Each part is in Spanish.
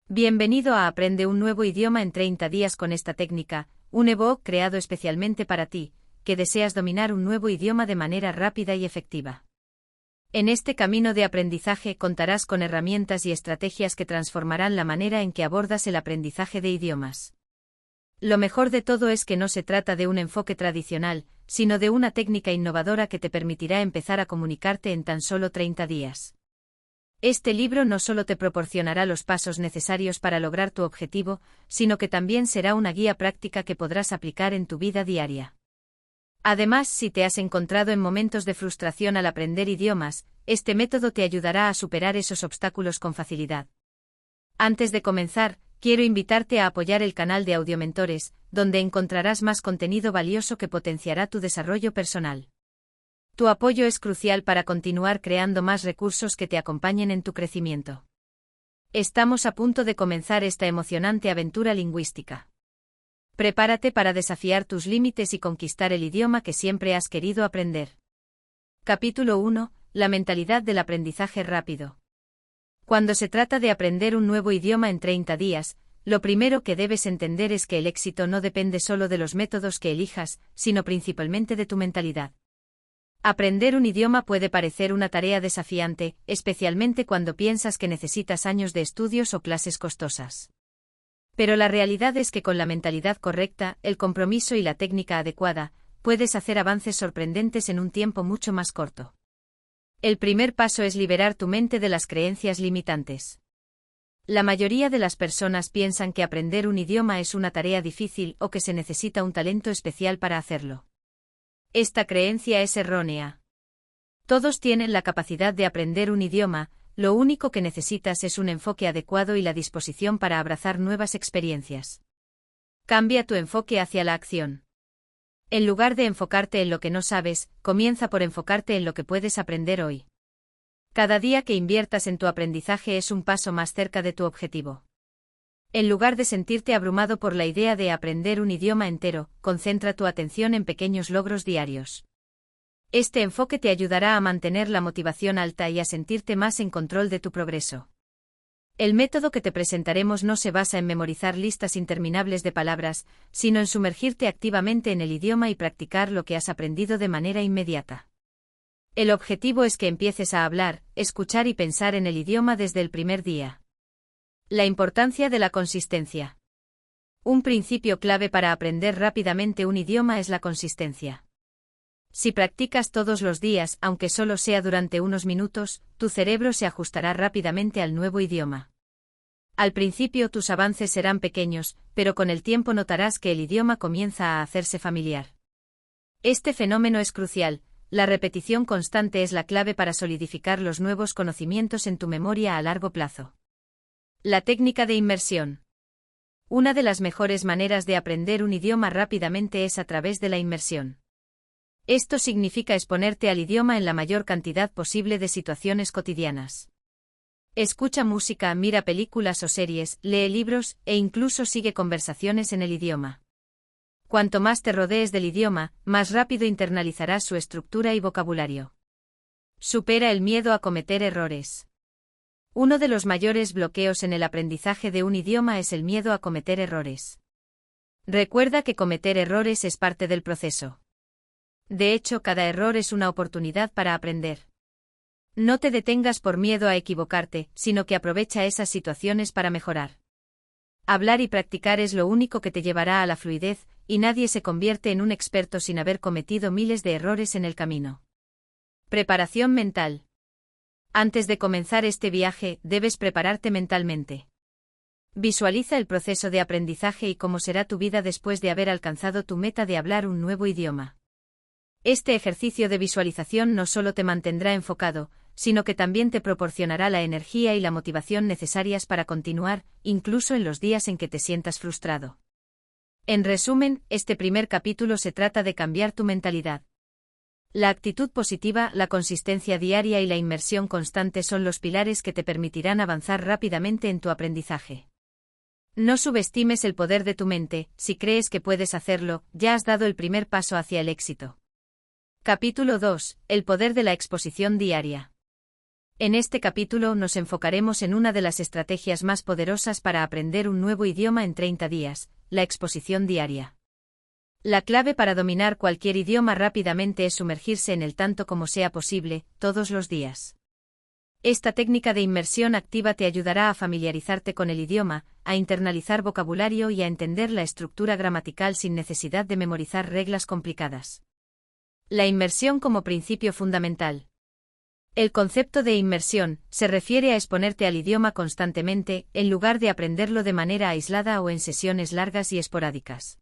Bienvenido a Aprende un nuevo idioma en 30 días con esta técnica, un ebook creado especialmente para ti, que deseas dominar un nuevo idioma de manera rápida y efectiva. En este camino de aprendizaje contarás con herramientas y estrategias que transformarán la manera en que abordas el aprendizaje de idiomas. Lo mejor de todo es que no se trata de un enfoque tradicional, sino de una técnica innovadora que te permitirá empezar a comunicarte en tan solo 30 días. Este libro no solo te proporcionará los pasos necesarios para lograr tu objetivo, sino que también será una guía práctica que podrás aplicar en tu vida diaria. Además, si te has encontrado en momentos de frustración al aprender idiomas, este método te ayudará a superar esos obstáculos con facilidad. Antes de comenzar, quiero invitarte a apoyar el canal de Audiomentores, donde encontrarás más contenido valioso que potenciará tu desarrollo personal. Tu apoyo es crucial para continuar creando más recursos que te acompañen en tu crecimiento. Estamos a punto de comenzar esta emocionante aventura lingüística. Prepárate para desafiar tus límites y conquistar el idioma que siempre has querido aprender. Capítulo 1. La mentalidad del aprendizaje rápido. Cuando se trata de aprender un nuevo idioma en 30 días, lo primero que debes entender es que el éxito no depende solo de los métodos que elijas, sino principalmente de tu mentalidad. Aprender un idioma puede parecer una tarea desafiante, especialmente cuando piensas que necesitas años de estudios o clases costosas. Pero la realidad es que con la mentalidad correcta, el compromiso y la técnica adecuada, puedes hacer avances sorprendentes en un tiempo mucho más corto. El primer paso es liberar tu mente de las creencias limitantes. La mayoría de las personas piensan que aprender un idioma es una tarea difícil o que se necesita un talento especial para hacerlo. Esta creencia es errónea. Todos tienen la capacidad de aprender un idioma, lo único que necesitas es un enfoque adecuado y la disposición para abrazar nuevas experiencias. Cambia tu enfoque hacia la acción. En lugar de enfocarte en lo que no sabes, comienza por enfocarte en lo que puedes aprender hoy. Cada día que inviertas en tu aprendizaje es un paso más cerca de tu objetivo. En lugar de sentirte abrumado por la idea de aprender un idioma entero, concentra tu atención en pequeños logros diarios. Este enfoque te ayudará a mantener la motivación alta y a sentirte más en control de tu progreso. El método que te presentaremos no se basa en memorizar listas interminables de palabras, sino en sumergirte activamente en el idioma y practicar lo que has aprendido de manera inmediata. El objetivo es que empieces a hablar, escuchar y pensar en el idioma desde el primer día. La importancia de la consistencia. Un principio clave para aprender rápidamente un idioma es la consistencia. Si practicas todos los días, aunque solo sea durante unos minutos, tu cerebro se ajustará rápidamente al nuevo idioma. Al principio tus avances serán pequeños, pero con el tiempo notarás que el idioma comienza a hacerse familiar. Este fenómeno es crucial. La repetición constante es la clave para solidificar los nuevos conocimientos en tu memoria a largo plazo. La técnica de inmersión. Una de las mejores maneras de aprender un idioma rápidamente es a través de la inmersión. Esto significa exponerte al idioma en la mayor cantidad posible de situaciones cotidianas. Escucha música, mira películas o series, lee libros, e incluso sigue conversaciones en el idioma. Cuanto más te rodees del idioma, más rápido internalizarás su estructura y vocabulario. Supera el miedo a cometer errores. Uno de los mayores bloqueos en el aprendizaje de un idioma es el miedo a cometer errores. Recuerda que cometer errores es parte del proceso. De hecho, cada error es una oportunidad para aprender. No te detengas por miedo a equivocarte, sino que aprovecha esas situaciones para mejorar. Hablar y practicar es lo único que te llevará a la fluidez, y nadie se convierte en un experto sin haber cometido miles de errores en el camino. Preparación mental. Antes de comenzar este viaje, debes prepararte mentalmente. Visualiza el proceso de aprendizaje y cómo será tu vida después de haber alcanzado tu meta de hablar un nuevo idioma. Este ejercicio de visualización no solo te mantendrá enfocado, sino que también te proporcionará la energía y la motivación necesarias para continuar, incluso en los días en que te sientas frustrado. En resumen, este primer capítulo se trata de cambiar tu mentalidad. La actitud positiva, la consistencia diaria y la inmersión constante son los pilares que te permitirán avanzar rápidamente en tu aprendizaje. No subestimes el poder de tu mente. Si crees que puedes hacerlo, ya has dado el primer paso hacia el éxito. Capítulo 2. El poder de la exposición diaria. En este capítulo nos enfocaremos en una de las estrategias más poderosas para aprender un nuevo idioma en 30 días, la exposición diaria. La clave para dominar cualquier idioma rápidamente es sumergirse en él tanto como sea posible, todos los días. Esta técnica de inmersión activa te ayudará a familiarizarte con el idioma, a internalizar vocabulario y a entender la estructura gramatical sin necesidad de memorizar reglas complicadas. La inmersión como principio fundamental. El concepto de inmersión se refiere a exponerte al idioma constantemente, en lugar de aprenderlo de manera aislada o en sesiones largas y esporádicas.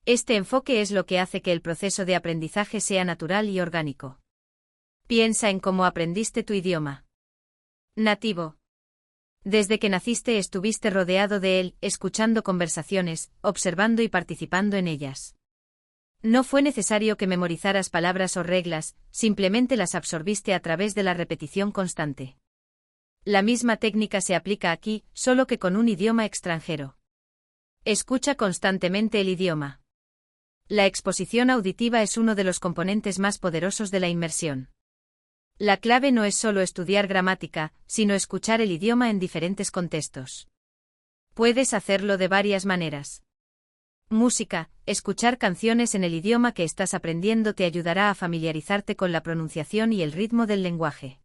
Este enfoque es lo que hace que el proceso de aprendizaje sea natural y orgánico. Piensa en cómo aprendiste tu idioma. Nativo. Desde que naciste estuviste rodeado de él, escuchando conversaciones, observando y participando en ellas. No fue necesario que memorizaras palabras o reglas, simplemente las absorbiste a través de la repetición constante. La misma técnica se aplica aquí, solo que con un idioma extranjero. Escucha constantemente el idioma. La exposición auditiva es uno de los componentes más poderosos de la inmersión. La clave no es solo estudiar gramática, sino escuchar el idioma en diferentes contextos. Puedes hacerlo de varias maneras. Música. Escuchar canciones en el idioma que estás aprendiendo te ayudará a familiarizarte con la pronunciación y el ritmo del lenguaje.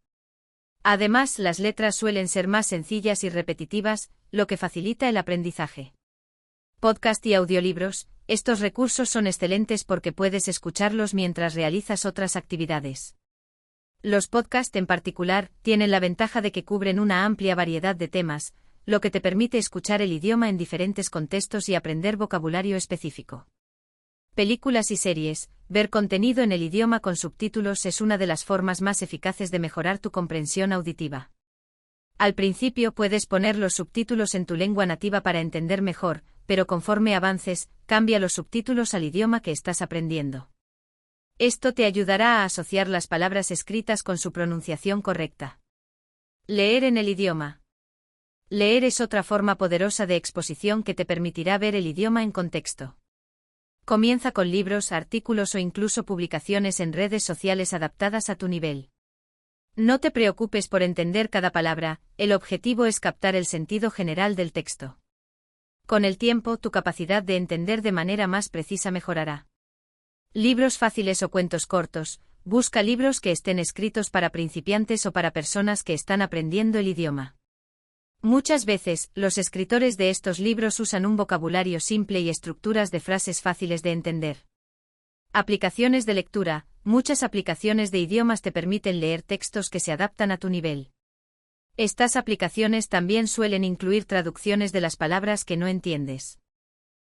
Además, las letras suelen ser más sencillas y repetitivas, lo que facilita el aprendizaje. Podcast y audiolibros. Estos recursos son excelentes porque puedes escucharlos mientras realizas otras actividades. Los podcasts en particular tienen la ventaja de que cubren una amplia variedad de temas, lo que te permite escuchar el idioma en diferentes contextos y aprender vocabulario específico. Películas y series. Ver contenido en el idioma con subtítulos es una de las formas más eficaces de mejorar tu comprensión auditiva. Al principio puedes poner los subtítulos en tu lengua nativa para entender mejor, pero conforme avances, cambia los subtítulos al idioma que estás aprendiendo. Esto te ayudará a asociar las palabras escritas con su pronunciación correcta. Leer en el idioma. Leer es otra forma poderosa de exposición que te permitirá ver el idioma en contexto. Comienza con libros, artículos o incluso publicaciones en redes sociales adaptadas a tu nivel. No te preocupes por entender cada palabra, el objetivo es captar el sentido general del texto. Con el tiempo, tu capacidad de entender de manera más precisa mejorará. Libros fáciles o cuentos cortos. Busca libros que estén escritos para principiantes o para personas que están aprendiendo el idioma. Muchas veces, los escritores de estos libros usan un vocabulario simple y estructuras de frases fáciles de entender. Aplicaciones de lectura. Muchas aplicaciones de idiomas te permiten leer textos que se adaptan a tu nivel. Estas aplicaciones también suelen incluir traducciones de las palabras que no entiendes.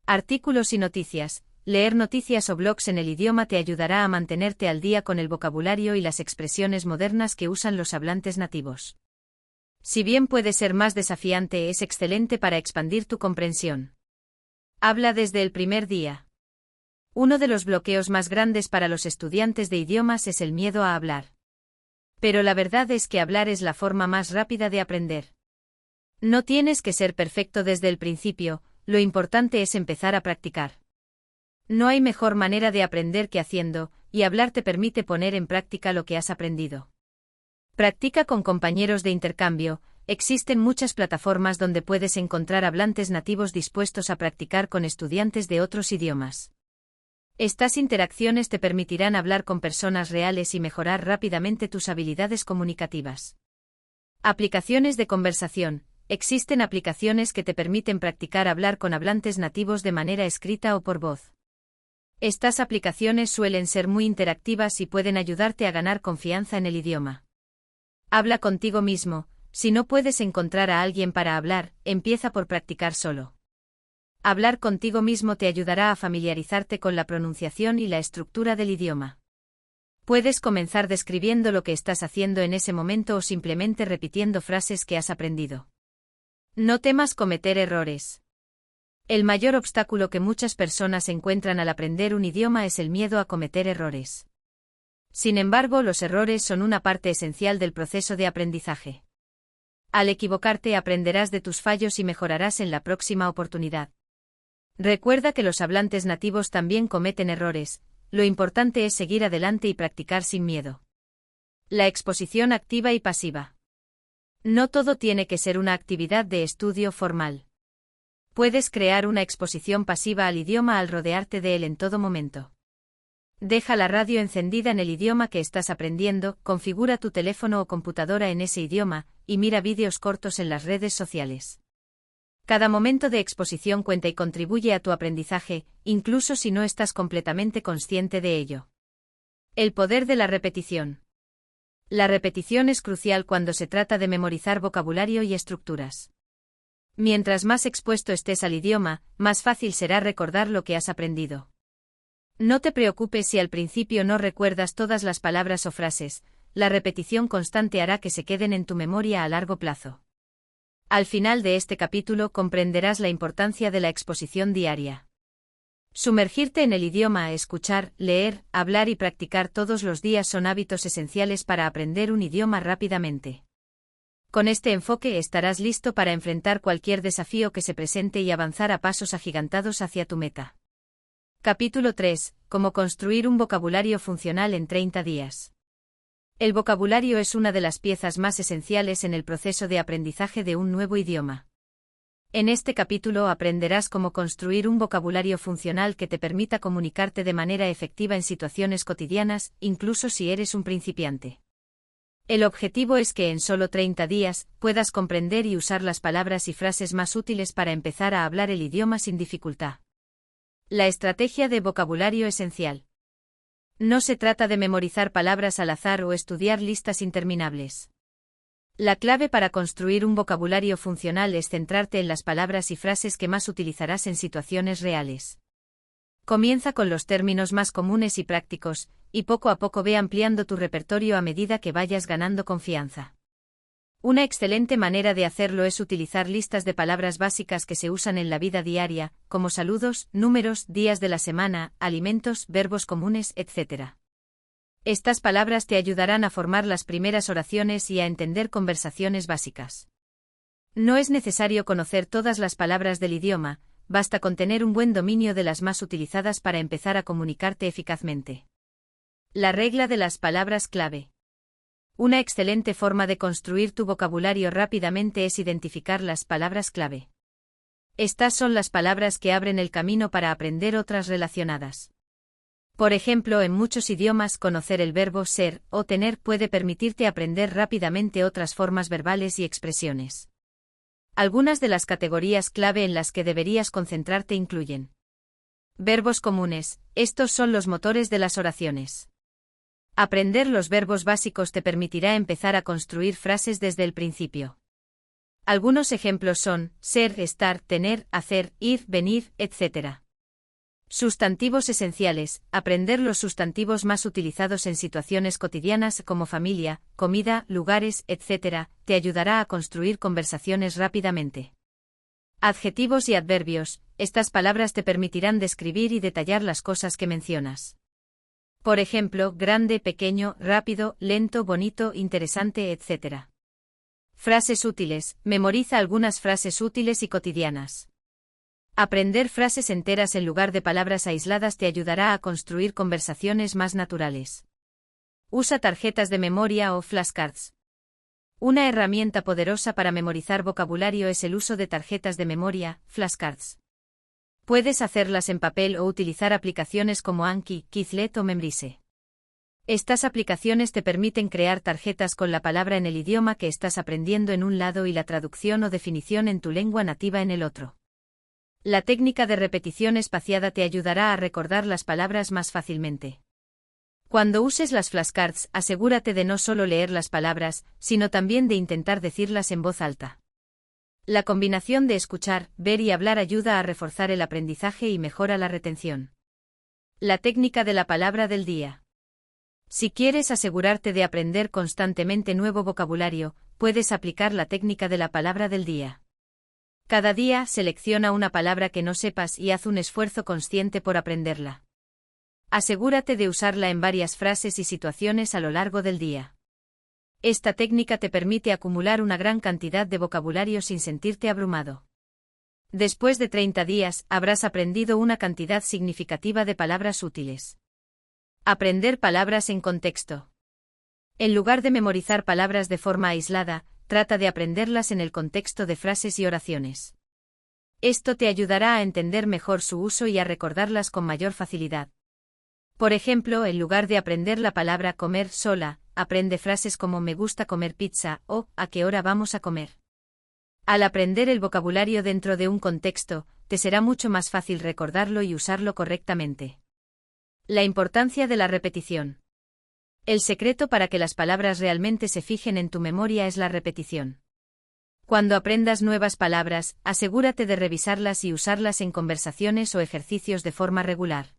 Artículos y noticias. Leer noticias o blogs en el idioma te ayudará a mantenerte al día con el vocabulario y las expresiones modernas que usan los hablantes nativos. Si bien puede ser más desafiante, es excelente para expandir tu comprensión. Habla desde el primer día. Uno de los bloqueos más grandes para los estudiantes de idiomas es el miedo a hablar. Pero la verdad es que hablar es la forma más rápida de aprender. No tienes que ser perfecto desde el principio, lo importante es empezar a practicar. No hay mejor manera de aprender que haciendo, y hablar te permite poner en práctica lo que has aprendido. Practica con compañeros de intercambio. Existen muchas plataformas donde puedes encontrar hablantes nativos dispuestos a practicar con estudiantes de otros idiomas. Estas interacciones te permitirán hablar con personas reales y mejorar rápidamente tus habilidades comunicativas. Aplicaciones de conversación. Existen aplicaciones que te permiten practicar hablar con hablantes nativos de manera escrita o por voz. Estas aplicaciones suelen ser muy interactivas y pueden ayudarte a ganar confianza en el idioma. Habla contigo mismo. Si no puedes encontrar a alguien para hablar, empieza por practicar solo. Hablar contigo mismo te ayudará a familiarizarte con la pronunciación y la estructura del idioma. Puedes comenzar describiendo lo que estás haciendo en ese momento o simplemente repitiendo frases que has aprendido. No temas cometer errores. El mayor obstáculo que muchas personas encuentran al aprender un idioma es el miedo a cometer errores. Sin embargo, los errores son una parte esencial del proceso de aprendizaje. Al equivocarte aprenderás de tus fallos y mejorarás en la próxima oportunidad. Recuerda que los hablantes nativos también cometen errores, lo importante es seguir adelante y practicar sin miedo. La exposición activa y pasiva. No todo tiene que ser una actividad de estudio formal. Puedes crear una exposición pasiva al idioma al rodearte de él en todo momento. Deja la radio encendida en el idioma que estás aprendiendo, configura tu teléfono o computadora en ese idioma, y mira vídeos cortos en las redes sociales. Cada momento de exposición cuenta y contribuye a tu aprendizaje, incluso si no estás completamente consciente de ello. El poder de la repetición. La repetición es crucial cuando se trata de memorizar vocabulario y estructuras. Mientras más expuesto estés al idioma, más fácil será recordar lo que has aprendido. No te preocupes si al principio no recuerdas todas las palabras o frases, la repetición constante hará que se queden en tu memoria a largo plazo. Al final de este capítulo comprenderás la importancia de la exposición diaria. Sumergirte en el idioma, escuchar, leer, hablar y practicar todos los días son hábitos esenciales para aprender un idioma rápidamente. Con este enfoque estarás listo para enfrentar cualquier desafío que se presente y avanzar a pasos agigantados hacia tu meta. Capítulo 3. Cómo construir un vocabulario funcional en 30 días. El vocabulario es una de las piezas más esenciales en el proceso de aprendizaje de un nuevo idioma. En este capítulo aprenderás cómo construir un vocabulario funcional que te permita comunicarte de manera efectiva en situaciones cotidianas, incluso si eres un principiante. El objetivo es que en solo 30 días puedas comprender y usar las palabras y frases más útiles para empezar a hablar el idioma sin dificultad. La estrategia de vocabulario esencial. No se trata de memorizar palabras al azar o estudiar listas interminables. La clave para construir un vocabulario funcional es centrarte en las palabras y frases que más utilizarás en situaciones reales. Comienza con los términos más comunes y prácticos, y poco a poco ve ampliando tu repertorio a medida que vayas ganando confianza. Una excelente manera de hacerlo es utilizar listas de palabras básicas que se usan en la vida diaria, como saludos, números, días de la semana, alimentos, verbos comunes, etc. Estas palabras te ayudarán a formar las primeras oraciones y a entender conversaciones básicas. No es necesario conocer todas las palabras del idioma, basta con tener un buen dominio de las más utilizadas para empezar a comunicarte eficazmente. La regla de las palabras clave. Una excelente forma de construir tu vocabulario rápidamente es identificar las palabras clave. Estas son las palabras que abren el camino para aprender otras relacionadas. Por ejemplo, en muchos idiomas conocer el verbo ser o tener puede permitirte aprender rápidamente otras formas verbales y expresiones. Algunas de las categorías clave en las que deberías concentrarte incluyen: verbos comunes, estos son los motores de las oraciones. Aprender los verbos básicos te permitirá empezar a construir frases desde el principio. Algunos ejemplos son ser, estar, tener, hacer, ir, venir, etc. Sustantivos esenciales. Aprender los sustantivos más utilizados en situaciones cotidianas como familia, comida, lugares, etc., te ayudará a construir conversaciones rápidamente. Adjetivos y adverbios. Estas palabras te permitirán describir y detallar las cosas que mencionas. Por ejemplo, grande, pequeño, rápido, lento, bonito, interesante, etc. Frases útiles. Memoriza algunas frases útiles y cotidianas. Aprender frases enteras en lugar de palabras aisladas te ayudará a construir conversaciones más naturales. Usa tarjetas de memoria o flashcards. Una herramienta poderosa para memorizar vocabulario es el uso de tarjetas de memoria, flashcards. Puedes hacerlas en papel o utilizar aplicaciones como Anki, Quizlet o Memrise. Estas aplicaciones te permiten crear tarjetas con la palabra en el idioma que estás aprendiendo en un lado y la traducción o definición en tu lengua nativa en el otro. La técnica de repetición espaciada te ayudará a recordar las palabras más fácilmente. Cuando uses las flashcards, asegúrate de no solo leer las palabras, sino también de intentar decirlas en voz alta. La combinación de escuchar, ver y hablar ayuda a reforzar el aprendizaje y mejora la retención. La técnica de la palabra del día. Si quieres asegurarte de aprender constantemente nuevo vocabulario, puedes aplicar la técnica de la palabra del día. Cada día selecciona una palabra que no sepas y haz un esfuerzo consciente por aprenderla. Asegúrate de usarla en varias frases y situaciones a lo largo del día. Esta técnica te permite acumular una gran cantidad de vocabulario sin sentirte abrumado. Después de 30 días, habrás aprendido una cantidad significativa de palabras útiles. Aprender palabras en contexto. En lugar de memorizar palabras de forma aislada, trata de aprenderlas en el contexto de frases y oraciones. Esto te ayudará a entender mejor su uso y a recordarlas con mayor facilidad. Por ejemplo, en lugar de aprender la palabra comer sola, aprende frases como me gusta comer pizza o ¿a qué hora vamos a comer? Al aprender el vocabulario dentro de un contexto, te será mucho más fácil recordarlo y usarlo correctamente. La importancia de la repetición. El secreto para que las palabras realmente se fijen en tu memoria es la repetición. Cuando aprendas nuevas palabras, asegúrate de revisarlas y usarlas en conversaciones o ejercicios de forma regular.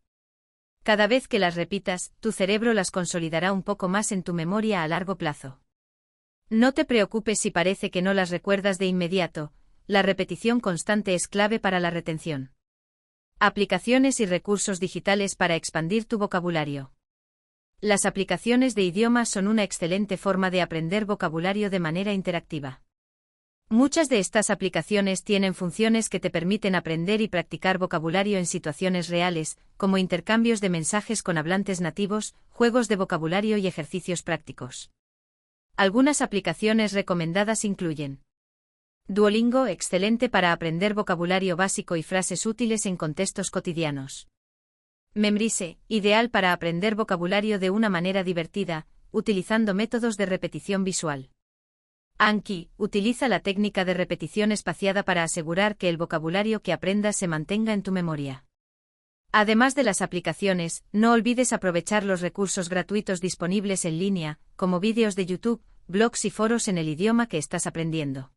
Cada vez que las repitas, tu cerebro las consolidará un poco más en tu memoria a largo plazo. No te preocupes si parece que no las recuerdas de inmediato, la repetición constante es clave para la retención. Aplicaciones y recursos digitales para expandir tu vocabulario. Las aplicaciones de idiomas son una excelente forma de aprender vocabulario de manera interactiva. Muchas de estas aplicaciones tienen funciones que te permiten aprender y practicar vocabulario en situaciones reales, como intercambios de mensajes con hablantes nativos, juegos de vocabulario y ejercicios prácticos. Algunas aplicaciones recomendadas incluyen Duolingo, excelente para aprender vocabulario básico y frases útiles en contextos cotidianos. Memrise, ideal para aprender vocabulario de una manera divertida, utilizando métodos de repetición visual. Anki, utiliza la técnica de repetición espaciada para asegurar que el vocabulario que aprendas se mantenga en tu memoria. Además de las aplicaciones, no olvides aprovechar los recursos gratuitos disponibles en línea, como vídeos de YouTube, blogs y foros en el idioma que estás aprendiendo.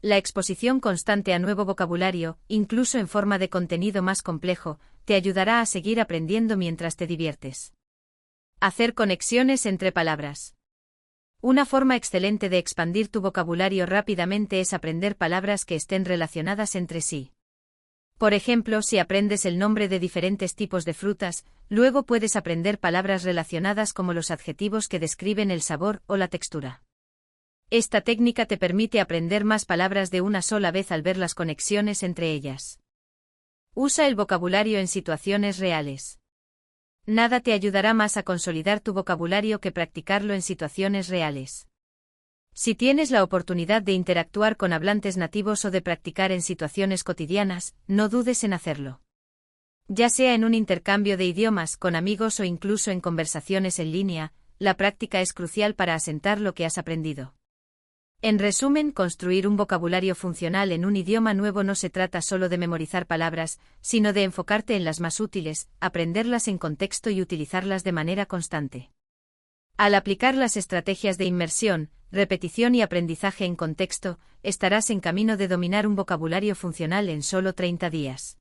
La exposición constante a nuevo vocabulario, incluso en forma de contenido más complejo, te ayudará a seguir aprendiendo mientras te diviertes. Hacer conexiones entre palabras. Una forma excelente de expandir tu vocabulario rápidamente es aprender palabras que estén relacionadas entre sí. Por ejemplo, si aprendes el nombre de diferentes tipos de frutas, luego puedes aprender palabras relacionadas como los adjetivos que describen el sabor o la textura. Esta técnica te permite aprender más palabras de una sola vez al ver las conexiones entre ellas. Usa el vocabulario en situaciones reales. Nada te ayudará más a consolidar tu vocabulario que practicarlo en situaciones reales. Si tienes la oportunidad de interactuar con hablantes nativos o de practicar en situaciones cotidianas, no dudes en hacerlo. Ya sea en un intercambio de idiomas, con amigos o incluso en conversaciones en línea, la práctica es crucial para asentar lo que has aprendido. En resumen, construir un vocabulario funcional en un idioma nuevo no se trata solo de memorizar palabras, sino de enfocarte en las más útiles, aprenderlas en contexto y utilizarlas de manera constante. Al aplicar las estrategias de inmersión, repetición y aprendizaje en contexto, estarás en camino de dominar un vocabulario funcional en solo 30 días.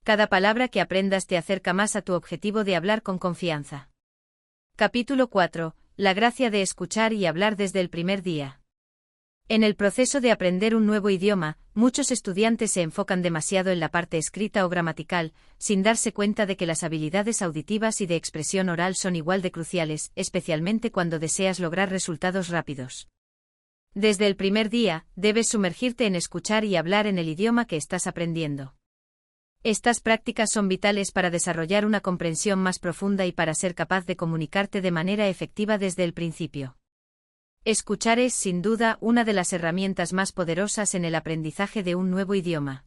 Cada palabra que aprendas te acerca más a tu objetivo de hablar con confianza. Capítulo 4. La gracia de escuchar y hablar desde el primer día. En el proceso de aprender un nuevo idioma, muchos estudiantes se enfocan demasiado en la parte escrita o gramatical, sin darse cuenta de que las habilidades auditivas y de expresión oral son igual de cruciales, especialmente cuando deseas lograr resultados rápidos. Desde el primer día, debes sumergirte en escuchar y hablar en el idioma que estás aprendiendo. Estas prácticas son vitales para desarrollar una comprensión más profunda y para ser capaz de comunicarte de manera efectiva desde el principio. Escuchar es, sin duda, una de las herramientas más poderosas en el aprendizaje de un nuevo idioma.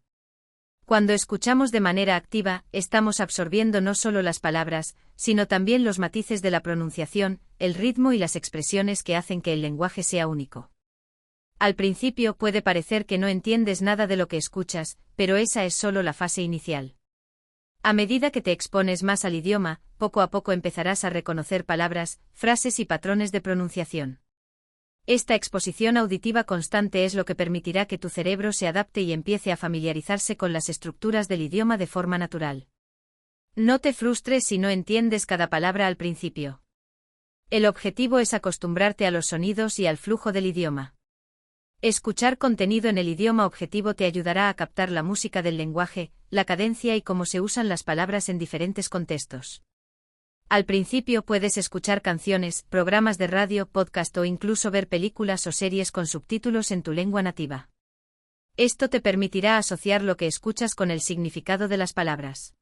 Cuando escuchamos de manera activa, estamos absorbiendo no solo las palabras, sino también los matices de la pronunciación, el ritmo y las expresiones que hacen que el lenguaje sea único. Al principio puede parecer que no entiendes nada de lo que escuchas, pero esa es solo la fase inicial. A medida que te expones más al idioma, poco a poco empezarás a reconocer palabras, frases y patrones de pronunciación. Esta exposición auditiva constante es lo que permitirá que tu cerebro se adapte y empiece a familiarizarse con las estructuras del idioma de forma natural. No te frustres si no entiendes cada palabra al principio. El objetivo es acostumbrarte a los sonidos y al flujo del idioma. Escuchar contenido en el idioma objetivo te ayudará a captar la música del lenguaje, la cadencia y cómo se usan las palabras en diferentes contextos. Al principio puedes escuchar canciones, programas de radio, podcast o incluso ver películas o series con subtítulos en tu lengua nativa. Esto te permitirá asociar lo que escuchas con el significado de las palabras.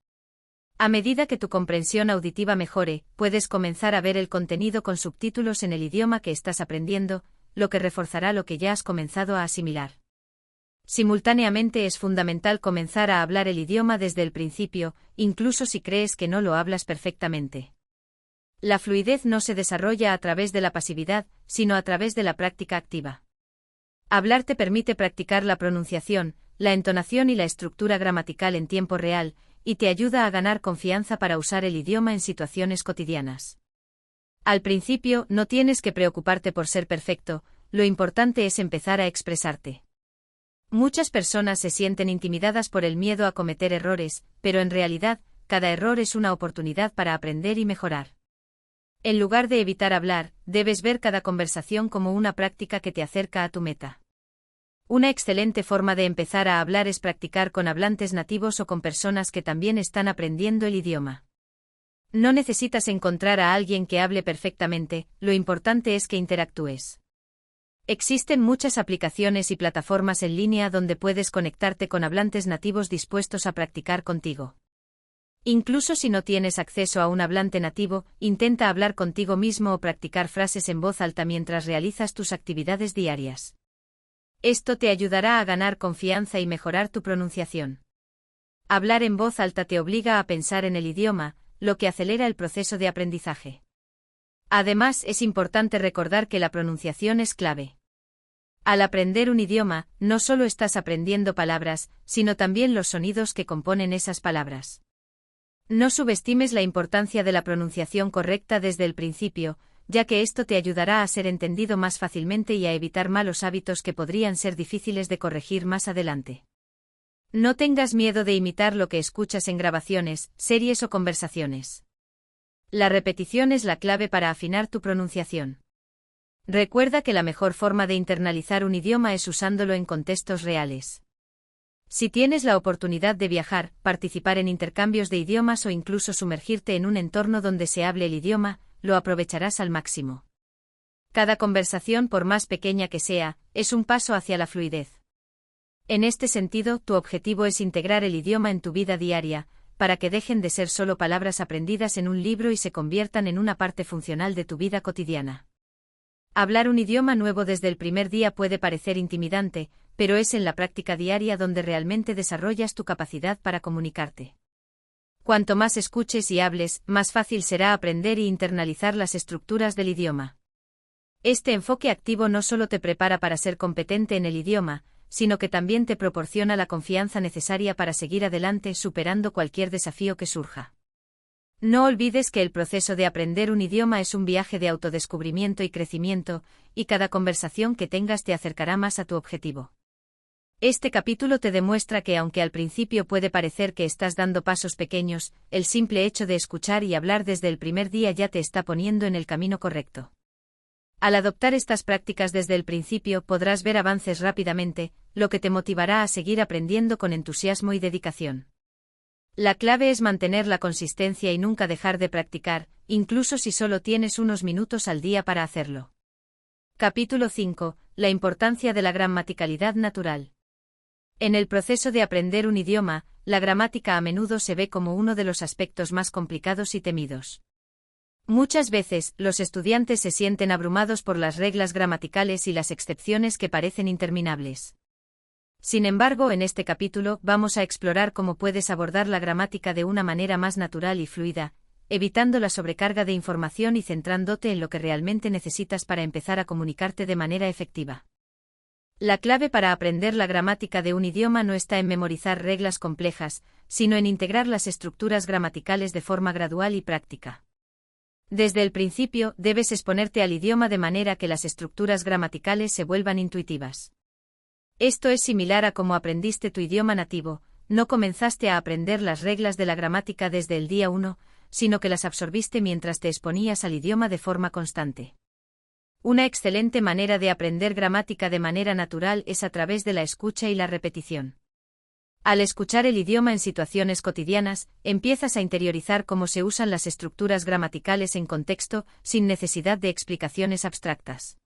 A medida que tu comprensión auditiva mejore, puedes comenzar a ver el contenido con subtítulos en el idioma que estás aprendiendo, lo que reforzará lo que ya has comenzado a asimilar. Simultáneamente es fundamental comenzar a hablar el idioma desde el principio, incluso si crees que no lo hablas perfectamente. La fluidez no se desarrolla a través de la pasividad, sino a través de la práctica activa. Hablar te permite practicar la pronunciación, la entonación y la estructura gramatical en tiempo real, y te ayuda a ganar confianza para usar el idioma en situaciones cotidianas. Al principio, no tienes que preocuparte por ser perfecto, lo importante es empezar a expresarte. Muchas personas se sienten intimidadas por el miedo a cometer errores, pero en realidad, cada error es una oportunidad para aprender y mejorar. En lugar de evitar hablar, debes ver cada conversación como una práctica que te acerca a tu meta. Una excelente forma de empezar a hablar es practicar con hablantes nativos o con personas que también están aprendiendo el idioma. No necesitas encontrar a alguien que hable perfectamente, lo importante es que interactúes. Existen muchas aplicaciones y plataformas en línea donde puedes conectarte con hablantes nativos dispuestos a practicar contigo. Incluso si no tienes acceso a un hablante nativo, intenta hablar contigo mismo o practicar frases en voz alta mientras realizas tus actividades diarias. Esto te ayudará a ganar confianza y mejorar tu pronunciación. Hablar en voz alta te obliga a pensar en el idioma, lo que acelera el proceso de aprendizaje. Además, es importante recordar que la pronunciación es clave. Al aprender un idioma, no solo estás aprendiendo palabras, sino también los sonidos que componen esas palabras. No subestimes la importancia de la pronunciación correcta desde el principio, ya que esto te ayudará a ser entendido más fácilmente y a evitar malos hábitos que podrían ser difíciles de corregir más adelante. No tengas miedo de imitar lo que escuchas en grabaciones, series o conversaciones. La repetición es la clave para afinar tu pronunciación. Recuerda que la mejor forma de internalizar un idioma es usándolo en contextos reales. Si tienes la oportunidad de viajar, participar en intercambios de idiomas o incluso sumergirte en un entorno donde se hable el idioma, lo aprovecharás al máximo. Cada conversación, por más pequeña que sea, es un paso hacia la fluidez. En este sentido, tu objetivo es integrar el idioma en tu vida diaria, para que dejen de ser solo palabras aprendidas en un libro y se conviertan en una parte funcional de tu vida cotidiana. Hablar un idioma nuevo desde el primer día puede parecer intimidante, pero es en la práctica diaria donde realmente desarrollas tu capacidad para comunicarte. Cuanto más escuches y hables, más fácil será aprender y internalizar las estructuras del idioma. Este enfoque activo no solo te prepara para ser competente en el idioma, sino que también te proporciona la confianza necesaria para seguir adelante superando cualquier desafío que surja. No olvides que el proceso de aprender un idioma es un viaje de autodescubrimiento y crecimiento, y cada conversación que tengas te acercará más a tu objetivo. Este capítulo te demuestra que aunque al principio puede parecer que estás dando pasos pequeños, el simple hecho de escuchar y hablar desde el primer día ya te está poniendo en el camino correcto. Al adoptar estas prácticas desde el principio podrás ver avances rápidamente, lo que te motivará a seguir aprendiendo con entusiasmo y dedicación. La clave es mantener la consistencia y nunca dejar de practicar, incluso si solo tienes unos minutos al día para hacerlo. Capítulo 5. La importancia de la gramaticalidad natural. En el proceso de aprender un idioma, la gramática a menudo se ve como uno de los aspectos más complicados y temidos. Muchas veces, los estudiantes se sienten abrumados por las reglas gramaticales y las excepciones que parecen interminables. Sin embargo, en este capítulo vamos a explorar cómo puedes abordar la gramática de una manera más natural y fluida, evitando la sobrecarga de información y centrándote en lo que realmente necesitas para empezar a comunicarte de manera efectiva. La clave para aprender la gramática de un idioma no está en memorizar reglas complejas, sino en integrar las estructuras gramaticales de forma gradual y práctica. Desde el principio, debes exponerte al idioma de manera que las estructuras gramaticales se vuelvan intuitivas. Esto es similar a cómo aprendiste tu idioma nativo, no comenzaste a aprender las reglas de la gramática desde el día 1, sino que las absorbiste mientras te exponías al idioma de forma constante. Una excelente manera de aprender gramática de manera natural es a través de la escucha y la repetición. Al escuchar el idioma en situaciones cotidianas, empiezas a interiorizar cómo se usan las estructuras gramaticales en contexto, sin necesidad de explicaciones abstractas.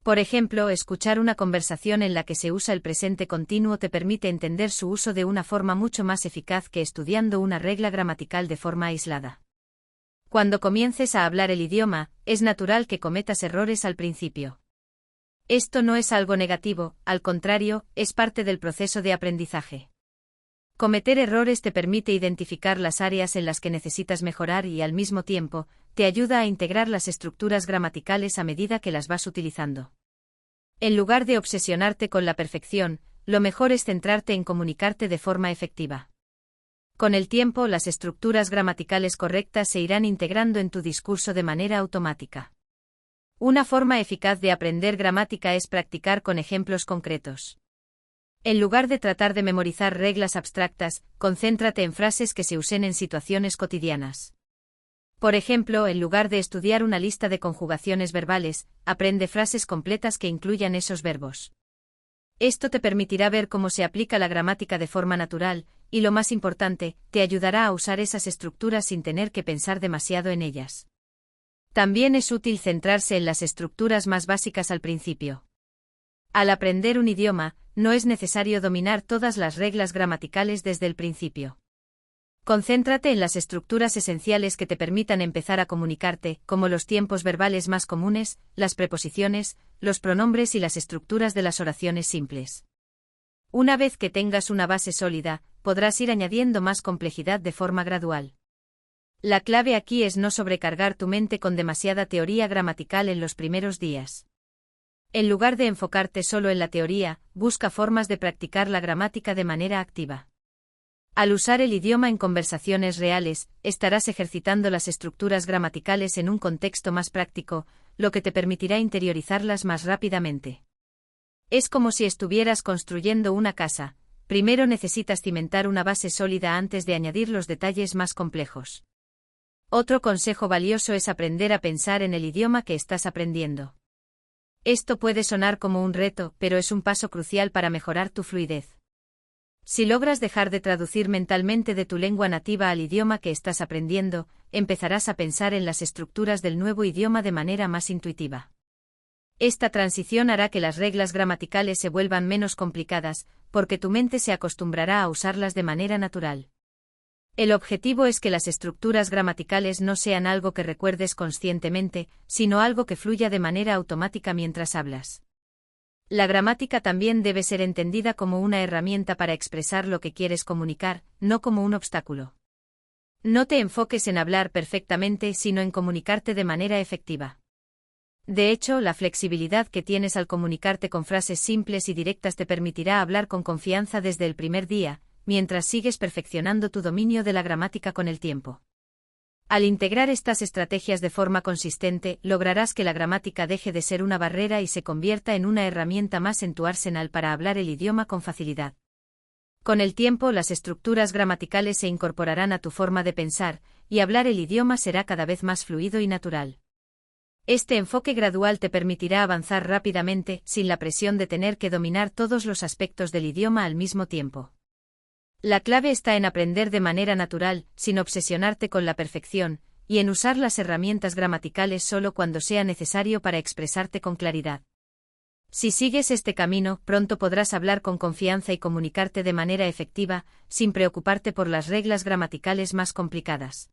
Por ejemplo, escuchar una conversación en la que se usa el presente continuo te permite entender su uso de una forma mucho más eficaz que estudiando una regla gramatical de forma aislada. Cuando comiences a hablar el idioma, es natural que cometas errores al principio. Esto no es algo negativo, al contrario, es parte del proceso de aprendizaje. Cometer errores te permite identificar las áreas en las que necesitas mejorar y, al mismo tiempo, te ayuda a integrar las estructuras gramaticales a medida que las vas utilizando. En lugar de obsesionarte con la perfección, lo mejor es centrarte en comunicarte de forma efectiva. Con el tiempo, las estructuras gramaticales correctas se irán integrando en tu discurso de manera automática. Una forma eficaz de aprender gramática es practicar con ejemplos concretos. En lugar de tratar de memorizar reglas abstractas, concéntrate en frases que se usen en situaciones cotidianas. Por ejemplo, en lugar de estudiar una lista de conjugaciones verbales, aprende frases completas que incluyan esos verbos. Esto te permitirá ver cómo se aplica la gramática de forma natural, y lo más importante, te ayudará a usar esas estructuras sin tener que pensar demasiado en ellas. También es útil centrarse en las estructuras más básicas al principio. Al aprender un idioma, no es necesario dominar todas las reglas gramaticales desde el principio. Concéntrate en las estructuras esenciales que te permitan empezar a comunicarte, como los tiempos verbales más comunes, las preposiciones, los pronombres y las estructuras de las oraciones simples. Una vez que tengas una base sólida, podrás ir añadiendo más complejidad de forma gradual. La clave aquí es no sobrecargar tu mente con demasiada teoría gramatical en los primeros días. En lugar de enfocarte solo en la teoría, busca formas de practicar la gramática de manera activa. Al usar el idioma en conversaciones reales, estarás ejercitando las estructuras gramaticales en un contexto más práctico, lo que te permitirá interiorizarlas más rápidamente. Es como si estuvieras construyendo una casa. Primero necesitas cimentar una base sólida antes de añadir los detalles más complejos. Otro consejo valioso es aprender a pensar en el idioma que estás aprendiendo. Esto puede sonar como un reto, pero es un paso crucial para mejorar tu fluidez. Si logras dejar de traducir mentalmente de tu lengua nativa al idioma que estás aprendiendo, empezarás a pensar en las estructuras del nuevo idioma de manera más intuitiva. Esta transición hará que las reglas gramaticales se vuelvan menos complicadas, porque tu mente se acostumbrará a usarlas de manera natural. El objetivo es que las estructuras gramaticales no sean algo que recuerdes conscientemente, sino algo que fluya de manera automática mientras hablas. La gramática también debe ser entendida como una herramienta para expresar lo que quieres comunicar, no como un obstáculo. No te enfoques en hablar perfectamente, sino en comunicarte de manera efectiva. De hecho, la flexibilidad que tienes al comunicarte con frases simples y directas te permitirá hablar con confianza desde el primer día, mientras sigues perfeccionando tu dominio de la gramática con el tiempo. Al integrar estas estrategias de forma consistente, lograrás que la gramática deje de ser una barrera y se convierta en una herramienta más en tu arsenal para hablar el idioma con facilidad. Con el tiempo, las estructuras gramaticales se incorporarán a tu forma de pensar, y hablar el idioma será cada vez más fluido y natural. Este enfoque gradual te permitirá avanzar rápidamente, sin la presión de tener que dominar todos los aspectos del idioma al mismo tiempo. La clave está en aprender de manera natural, sin obsesionarte con la perfección, y en usar las herramientas gramaticales solo cuando sea necesario para expresarte con claridad. Si sigues este camino, pronto podrás hablar con confianza y comunicarte de manera efectiva, sin preocuparte por las reglas gramaticales más complicadas.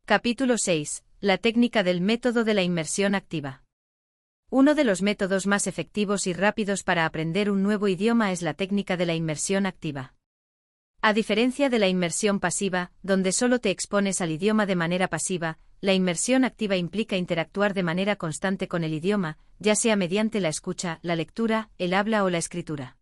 Capítulo 6. La técnica del método de la inmersión activa. Uno de los métodos más efectivos y rápidos para aprender un nuevo idioma es la técnica de la inmersión activa. A diferencia de la inmersión pasiva, donde solo te expones al idioma de manera pasiva, la inmersión activa implica interactuar de manera constante con el idioma, ya sea mediante la escucha, la lectura, el habla o la escritura.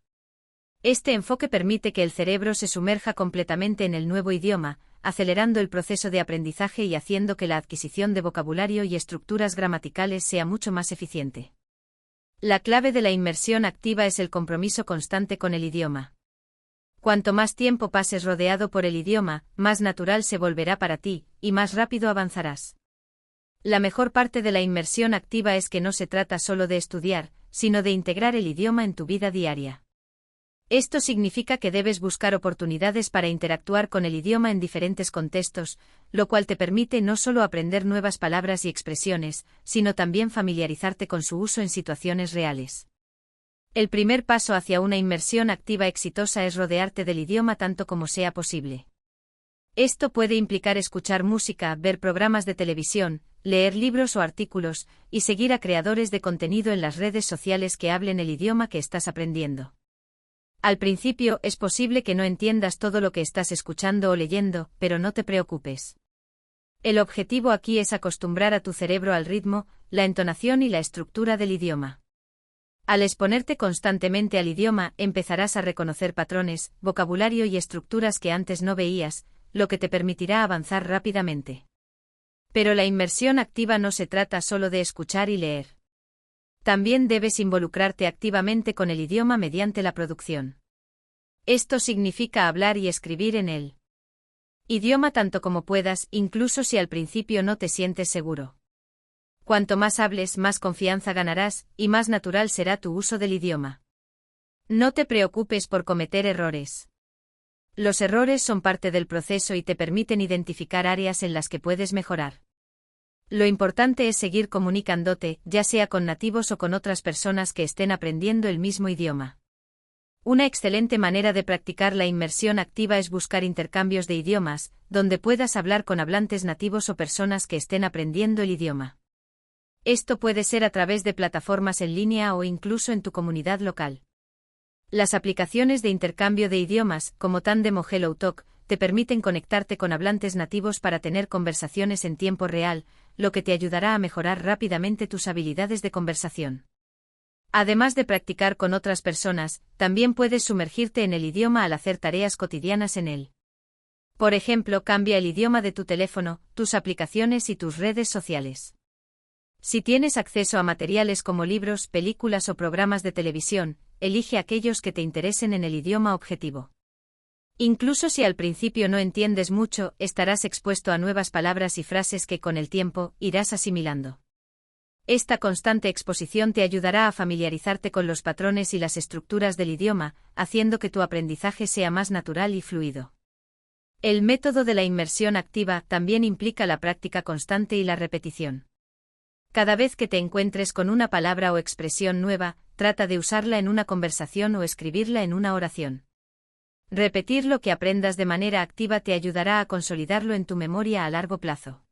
Este enfoque permite que el cerebro se sumerja completamente en el nuevo idioma, acelerando el proceso de aprendizaje y haciendo que la adquisición de vocabulario y estructuras gramaticales sea mucho más eficiente. La clave de la inmersión activa es el compromiso constante con el idioma. Cuanto más tiempo pases rodeado por el idioma, más natural se volverá para ti, y más rápido avanzarás. La mejor parte de la inmersión activa es que no se trata solo de estudiar, sino de integrar el idioma en tu vida diaria. Esto significa que debes buscar oportunidades para interactuar con el idioma en diferentes contextos, lo cual te permite no solo aprender nuevas palabras y expresiones, sino también familiarizarte con su uso en situaciones reales. El primer paso hacia una inmersión activa exitosa es rodearte del idioma tanto como sea posible. Esto puede implicar escuchar música, ver programas de televisión, leer libros o artículos, y seguir a creadores de contenido en las redes sociales que hablen el idioma que estás aprendiendo. Al principio es posible que no entiendas todo lo que estás escuchando o leyendo, pero no te preocupes. El objetivo aquí es acostumbrar a tu cerebro al ritmo, la entonación y la estructura del idioma. Al exponerte constantemente al idioma, empezarás a reconocer patrones, vocabulario y estructuras que antes no veías, lo que te permitirá avanzar rápidamente. Pero la inmersión activa no se trata solo de escuchar y leer. También debes involucrarte activamente con el idioma mediante la producción. Esto significa hablar y escribir en el idioma tanto como puedas, incluso si al principio no te sientes seguro. Cuanto más hables, más confianza ganarás, y más natural será tu uso del idioma. No te preocupes por cometer errores. Los errores son parte del proceso y te permiten identificar áreas en las que puedes mejorar. Lo importante es seguir comunicándote, ya sea con nativos o con otras personas que estén aprendiendo el mismo idioma. Una excelente manera de practicar la inmersión activa es buscar intercambios de idiomas, donde puedas hablar con hablantes nativos o personas que estén aprendiendo el idioma. Esto puede ser a través de plataformas en línea o incluso en tu comunidad local. Las aplicaciones de intercambio de idiomas, como Tandem o HelloTalk, te permiten conectarte con hablantes nativos para tener conversaciones en tiempo real, lo que te ayudará a mejorar rápidamente tus habilidades de conversación. Además de practicar con otras personas, también puedes sumergirte en el idioma al hacer tareas cotidianas en él. Por ejemplo, cambia el idioma de tu teléfono, tus aplicaciones y tus redes sociales. Si tienes acceso a materiales como libros, películas o programas de televisión, elige aquellos que te interesen en el idioma objetivo. Incluso si al principio no entiendes mucho, estarás expuesto a nuevas palabras y frases que con el tiempo irás asimilando. Esta constante exposición te ayudará a familiarizarte con los patrones y las estructuras del idioma, haciendo que tu aprendizaje sea más natural y fluido. El método de la inmersión activa también implica la práctica constante y la repetición. Cada vez que te encuentres con una palabra o expresión nueva, trata de usarla en una conversación o escribirla en una oración. Repetir lo que aprendas de manera activa te ayudará a consolidarlo en tu memoria a largo plazo.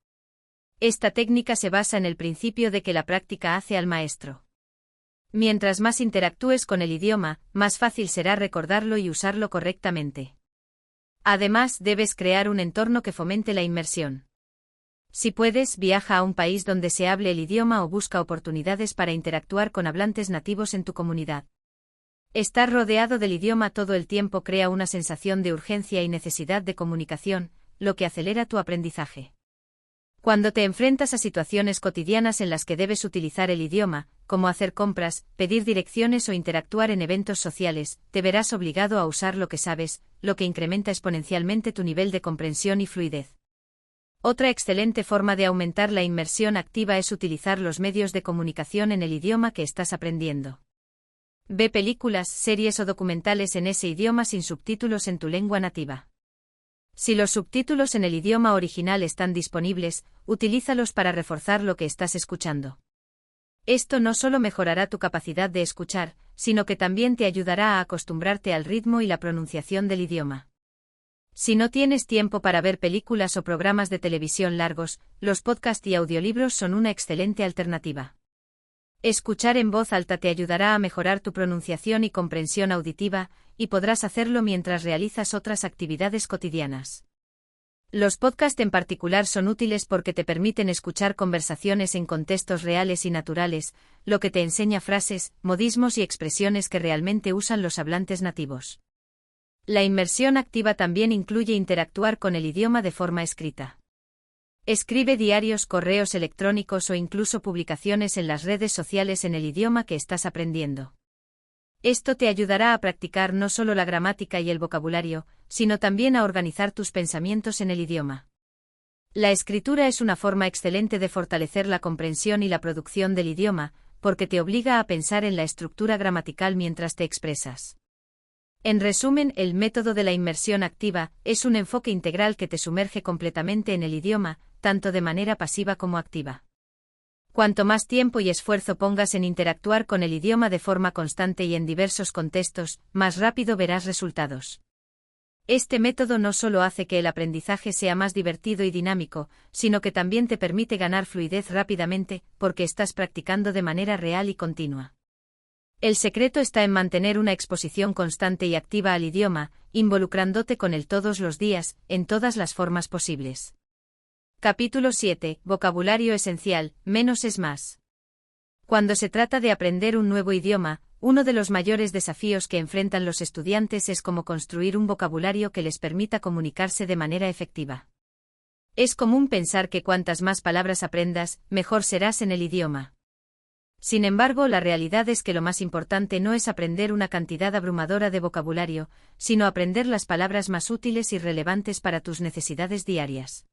Esta técnica se basa en el principio de que la práctica hace al maestro. Mientras más interactúes con el idioma, más fácil será recordarlo y usarlo correctamente. Además, debes crear un entorno que fomente la inmersión. Si puedes, viaja a un país donde se hable el idioma o busca oportunidades para interactuar con hablantes nativos en tu comunidad. Estar rodeado del idioma todo el tiempo crea una sensación de urgencia y necesidad de comunicación, lo que acelera tu aprendizaje. Cuando te enfrentas a situaciones cotidianas en las que debes utilizar el idioma, como hacer compras, pedir direcciones o interactuar en eventos sociales, te verás obligado a usar lo que sabes, lo que incrementa exponencialmente tu nivel de comprensión y fluidez. Otra excelente forma de aumentar la inmersión activa es utilizar los medios de comunicación en el idioma que estás aprendiendo. Ve películas, series o documentales en ese idioma sin subtítulos en tu lengua nativa. Si los subtítulos en el idioma original están disponibles, utilízalos para reforzar lo que estás escuchando. Esto no solo mejorará tu capacidad de escuchar, sino que también te ayudará a acostumbrarte al ritmo y la pronunciación del idioma. Si no tienes tiempo para ver películas o programas de televisión largos, los podcasts y audiolibros son una excelente alternativa. Escuchar en voz alta te ayudará a mejorar tu pronunciación y comprensión auditiva, y podrás hacerlo mientras realizas otras actividades cotidianas. Los podcasts en particular son útiles porque te permiten escuchar conversaciones en contextos reales y naturales, lo que te enseña frases, modismos y expresiones que realmente usan los hablantes nativos. La inmersión activa también incluye interactuar con el idioma de forma escrita. Escribe diarios, correos electrónicos o incluso publicaciones en las redes sociales en el idioma que estás aprendiendo. Esto te ayudará a practicar no solo la gramática y el vocabulario, sino también a organizar tus pensamientos en el idioma. La escritura es una forma excelente de fortalecer la comprensión y la producción del idioma, porque te obliga a pensar en la estructura gramatical mientras te expresas. En resumen, el método de la inmersión activa es un enfoque integral que te sumerge completamente en el idioma, tanto de manera pasiva como activa. Cuanto más tiempo y esfuerzo pongas en interactuar con el idioma de forma constante y en diversos contextos, más rápido verás resultados. Este método no solo hace que el aprendizaje sea más divertido y dinámico, sino que también te permite ganar fluidez rápidamente, porque estás practicando de manera real y continua. El secreto está en mantener una exposición constante y activa al idioma, involucrándote con él todos los días, en todas las formas posibles. Capítulo 7. Vocabulario esencial, menos es más. Cuando se trata de aprender un nuevo idioma, uno de los mayores desafíos que enfrentan los estudiantes es cómo construir un vocabulario que les permita comunicarse de manera efectiva. Es común pensar que cuantas más palabras aprendas, mejor serás en el idioma. Sin embargo, la realidad es que lo más importante no es aprender una cantidad abrumadora de vocabulario, sino aprender las palabras más útiles y relevantes para tus necesidades diarias.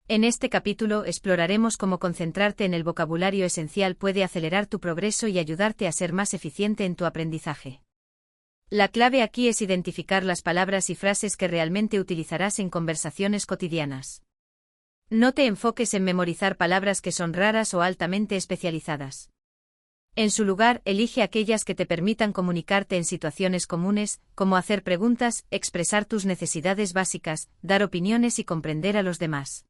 En este capítulo exploraremos cómo concentrarte en el vocabulario esencial puede acelerar tu progreso y ayudarte a ser más eficiente en tu aprendizaje. La clave aquí es identificar las palabras y frases que realmente utilizarás en conversaciones cotidianas. No te enfoques en memorizar palabras que son raras o altamente especializadas. En su lugar, elige aquellas que te permitan comunicarte en situaciones comunes, como hacer preguntas, expresar tus necesidades básicas, dar opiniones y comprender a los demás.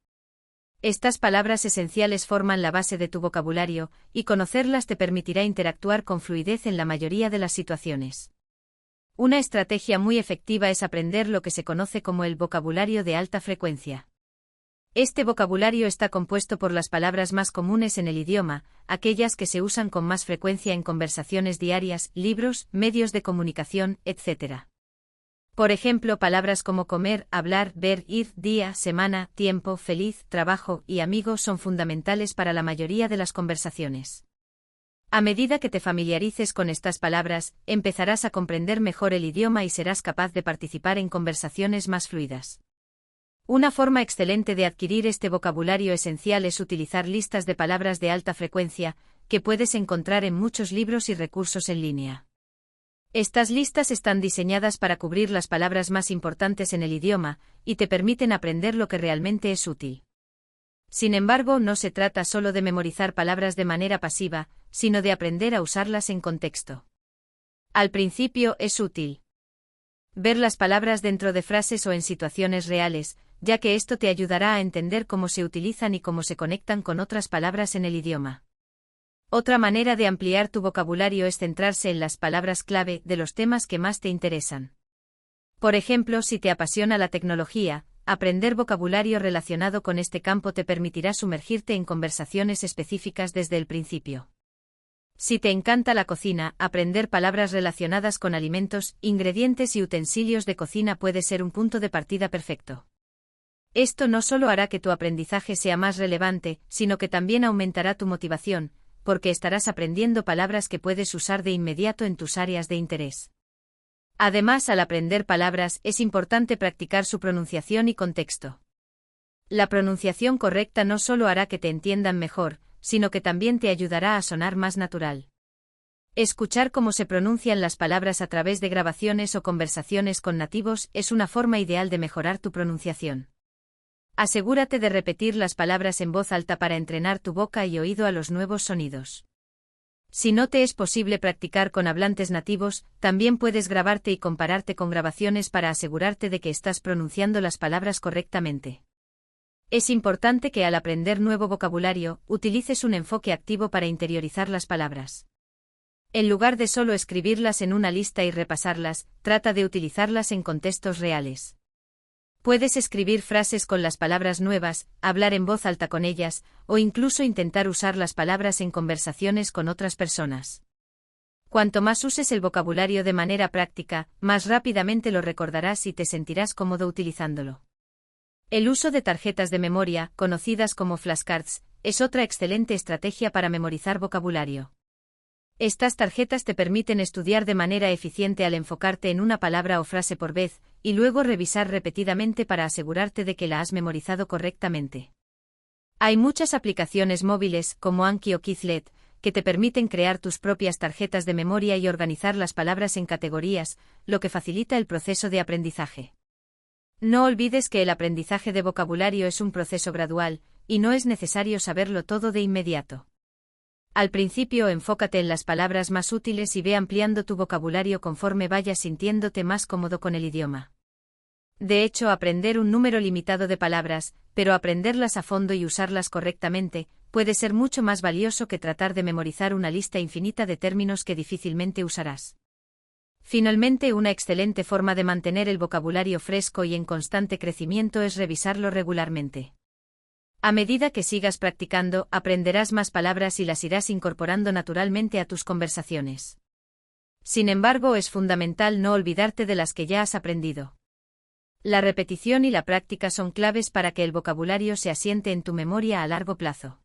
Estas palabras esenciales forman la base de tu vocabulario, y conocerlas te permitirá interactuar con fluidez en la mayoría de las situaciones. Una estrategia muy efectiva es aprender lo que se conoce como el vocabulario de alta frecuencia. Este vocabulario está compuesto por las palabras más comunes en el idioma, aquellas que se usan con más frecuencia en conversaciones diarias, libros, medios de comunicación, etc. Por ejemplo, palabras como comer, hablar, ver, ir, día, semana, tiempo, feliz, trabajo y amigo son fundamentales para la mayoría de las conversaciones. A medida que te familiarices con estas palabras, empezarás a comprender mejor el idioma y serás capaz de participar en conversaciones más fluidas. Una forma excelente de adquirir este vocabulario esencial es utilizar listas de palabras de alta frecuencia, que puedes encontrar en muchos libros y recursos en línea. Estas listas están diseñadas para cubrir las palabras más importantes en el idioma, y te permiten aprender lo que realmente es útil. Sin embargo, no se trata solo de memorizar palabras de manera pasiva, sino de aprender a usarlas en contexto. Al principio es útil ver las palabras dentro de frases o en situaciones reales, ya que esto te ayudará a entender cómo se utilizan y cómo se conectan con otras palabras en el idioma. Otra manera de ampliar tu vocabulario es centrarse en las palabras clave de los temas que más te interesan. Por ejemplo, si te apasiona la tecnología, aprender vocabulario relacionado con este campo te permitirá sumergirte en conversaciones específicas desde el principio. Si te encanta la cocina, aprender palabras relacionadas con alimentos, ingredientes y utensilios de cocina puede ser un punto de partida perfecto. Esto no solo hará que tu aprendizaje sea más relevante, sino que también aumentará tu motivación, porque estarás aprendiendo palabras que puedes usar de inmediato en tus áreas de interés. Además, al aprender palabras, es importante practicar su pronunciación y contexto. La pronunciación correcta no solo hará que te entiendan mejor, sino que también te ayudará a sonar más natural. Escuchar cómo se pronuncian las palabras a través de grabaciones o conversaciones con nativos es una forma ideal de mejorar tu pronunciación. Asegúrate de repetir las palabras en voz alta para entrenar tu boca y oído a los nuevos sonidos. Si no te es posible practicar con hablantes nativos, también puedes grabarte y compararte con grabaciones para asegurarte de que estás pronunciando las palabras correctamente. Es importante que al aprender nuevo vocabulario, utilices un enfoque activo para interiorizar las palabras. En lugar de solo escribirlas en una lista y repasarlas, trata de utilizarlas en contextos reales. Puedes escribir frases con las palabras nuevas, hablar en voz alta con ellas, o incluso intentar usar las palabras en conversaciones con otras personas. Cuanto más uses el vocabulario de manera práctica, más rápidamente lo recordarás y te sentirás cómodo utilizándolo. El uso de tarjetas de memoria, conocidas como flashcards, es otra excelente estrategia para memorizar vocabulario. Estas tarjetas te permiten estudiar de manera eficiente al enfocarte en una palabra o frase por vez, y luego revisar repetidamente para asegurarte de que la has memorizado correctamente. Hay muchas aplicaciones móviles, como Anki o Quizlet, que te permiten crear tus propias tarjetas de memoria y organizar las palabras en categorías, lo que facilita el proceso de aprendizaje. No olvides que el aprendizaje de vocabulario es un proceso gradual, y no es necesario saberlo todo de inmediato. Al principio enfócate en las palabras más útiles y ve ampliando tu vocabulario conforme vayas sintiéndote más cómodo con el idioma. De hecho, aprender un número limitado de palabras, pero aprenderlas a fondo y usarlas correctamente, puede ser mucho más valioso que tratar de memorizar una lista infinita de términos que difícilmente usarás. Finalmente, una excelente forma de mantener el vocabulario fresco y en constante crecimiento es revisarlo regularmente. A medida que sigas practicando, aprenderás más palabras y las irás incorporando naturalmente a tus conversaciones. Sin embargo, es fundamental no olvidarte de las que ya has aprendido. La repetición y la práctica son claves para que el vocabulario se asiente en tu memoria a largo plazo.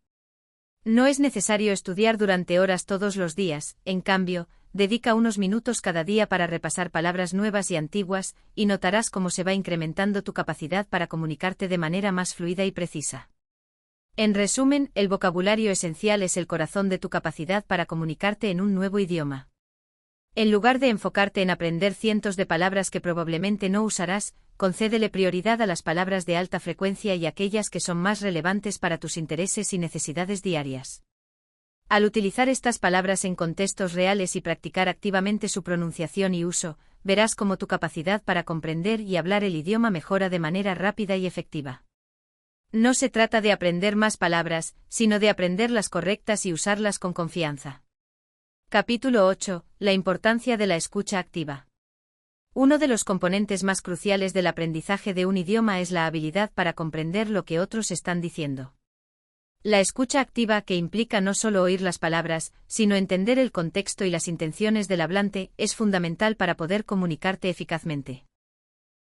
No es necesario estudiar durante horas todos los días, en cambio, dedica unos minutos cada día para repasar palabras nuevas y antiguas, y notarás cómo se va incrementando tu capacidad para comunicarte de manera más fluida y precisa. En resumen, el vocabulario esencial es el corazón de tu capacidad para comunicarte en un nuevo idioma. En lugar de enfocarte en aprender cientos de palabras que probablemente no usarás, concédele prioridad a las palabras de alta frecuencia y aquellas que son más relevantes para tus intereses y necesidades diarias. Al utilizar estas palabras en contextos reales y practicar activamente su pronunciación y uso, verás cómo tu capacidad para comprender y hablar el idioma mejora de manera rápida y efectiva. No se trata de aprender más palabras, sino de aprender las correctas y usarlas con confianza. Capítulo 8. La importancia de la escucha activa. Uno de los componentes más cruciales del aprendizaje de un idioma es la habilidad para comprender lo que otros están diciendo. La escucha activa, que implica no solo oír las palabras, sino entender el contexto y las intenciones del hablante, es fundamental para poder comunicarte eficazmente.